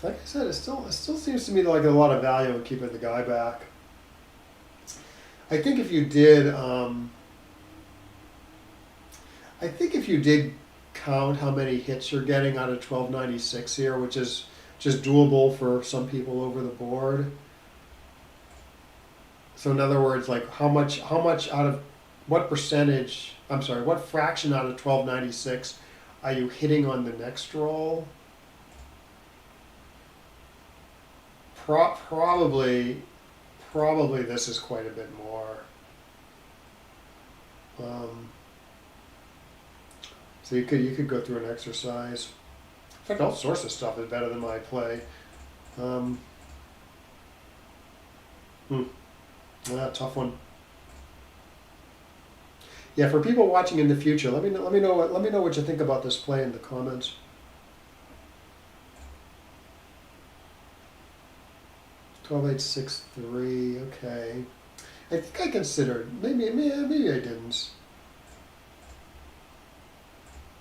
like I said, it still seems to me like a lot of value in keeping the guy back. I think if you did, count how many hits you're getting out of 1296 here, which is just doable for some people over the board. So in other words, like how much out of what percentage? I'm sorry, what fraction out of 1296 are you hitting on the next roll? Probably this is quite a bit more. So you could go through an exercise. In fact, all sorts of stuff is better than my play. Tough one. Yeah, for people watching in the future, let me know what you think about this play in the comments. Twelve, 8, 6, 3. Okay, I think I considered maybe I didn't.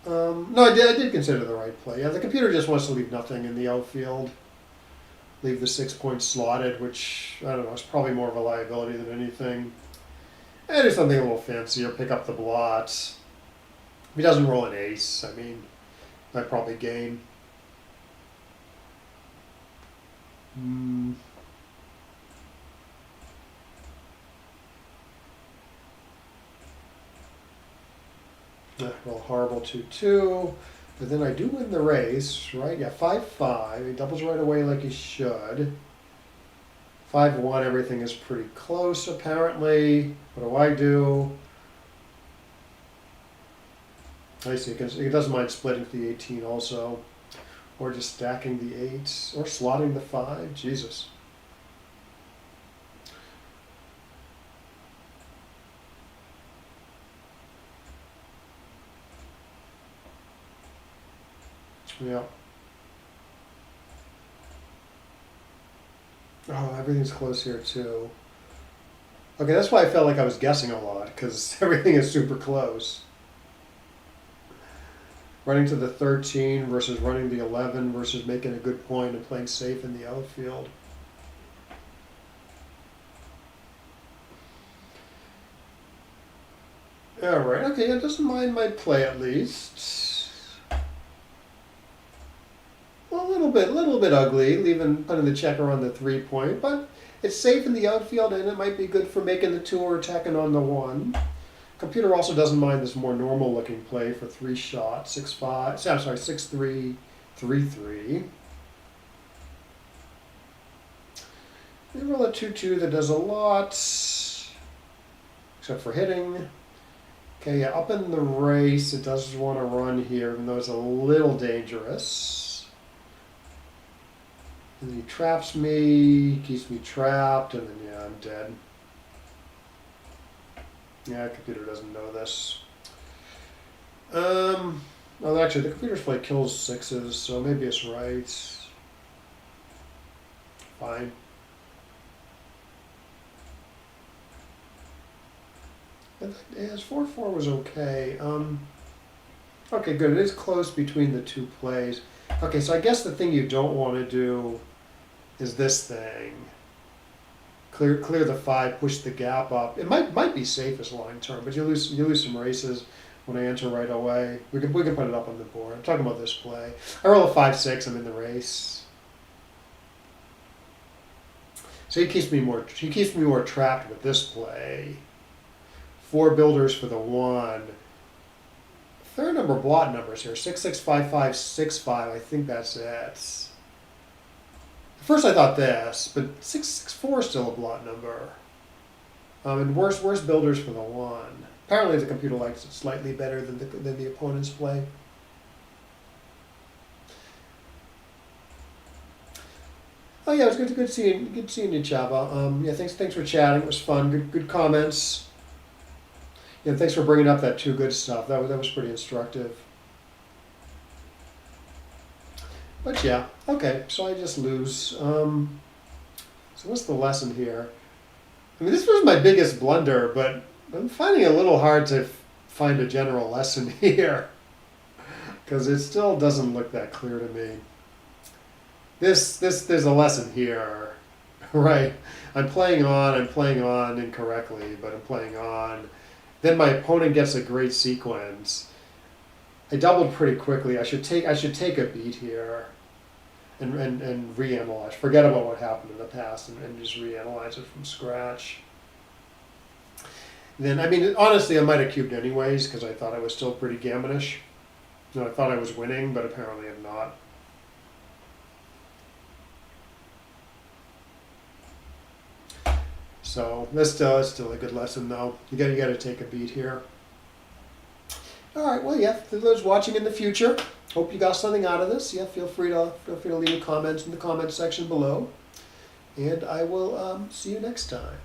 No, I did consider the right play. Yeah, the computer just wants to leave nothing in the outfield. Leave the 6 points slotted, which, I don't know, is probably more of a liability than anything. And do something a little fancier, pick up the blots. If he doesn't roll an ace, I mean, I'd probably gain. Roll horrible 2-2, but then I do win the race, right? Yeah, 5-5. He doubles right away like he should. 5-1. Everything is pretty close apparently. What do? I see. He doesn't mind splitting to the 18 also, or just stacking the 8s, or slotting the 5. Jesus. Yeah. Oh, everything's close here too. Okay, that's why I felt like I was guessing a lot, because everything is super close. Running to the 13 versus running the 11 versus making a good point and playing safe in the outfield. All right, okay, it doesn't mind my play at least. A little bit ugly, putting the checker on the 3 point, but it's safe in the outfield and it might be good for making the 2 or attacking on the 1. Computer also doesn't mind this more normal looking play for 3 shots, 6-3, 3-3. We roll a 2-2 that does a lot, except for hitting. Okay, yeah, up in the race, it does want to run here, even though it's a little dangerous. And then he traps me, keeps me trapped, and then, yeah, I'm dead. Yeah, the computer doesn't know this. Well, actually, the computer's play kills 6s, so maybe it's right. Fine. His 4-4 was okay. Okay, good. It is close between the two plays. Okay, so I guess the thing you don't want to do is this thing. Clear the 5, push the gap up. It might be safest long term, but you lose some races when I enter right away. We can put it up on the board. I'm talking about this play. I roll a 5-6. I'm in the race. So he keeps me more trapped with this play. 4 builders for the 1. Third number blot numbers here. 6, 6, 5, 5, 6, 5. I think that's it. At first I thought this, but 6, 6, 4 is still a blot number. And worse builders for the 1. Apparently the computer likes it slightly better than the opponent's play. Oh yeah, it was good seeing you, Chava. Yeah, thanks for chatting. It was fun. Good comments. Yeah, thanks for bringing up that too good stuff. That was pretty instructive. But yeah, okay. So I just lose. So what's the lesson here? I mean, this was my biggest blunder, but I'm finding it a little hard to find a general lesson here because it still doesn't look that clear to me. There's a lesson here, right? I'm playing on incorrectly, but I'm playing on. Then my opponent gets a great sequence. I doubled pretty quickly. I should take a beat here and reanalyze. Forget about what happened in the past and just reanalyze it from scratch. Then, I mean, honestly, I might have cubed anyways because I thought I was still pretty gammonish. I thought I was winning, but apparently I'm not. So that's still a good lesson, though. You got to take a beat here. All right. Well, yeah. For those watching in the future, hope you got something out of this. Yeah. Feel free to leave your comments in the comment section below, and I will see you next time.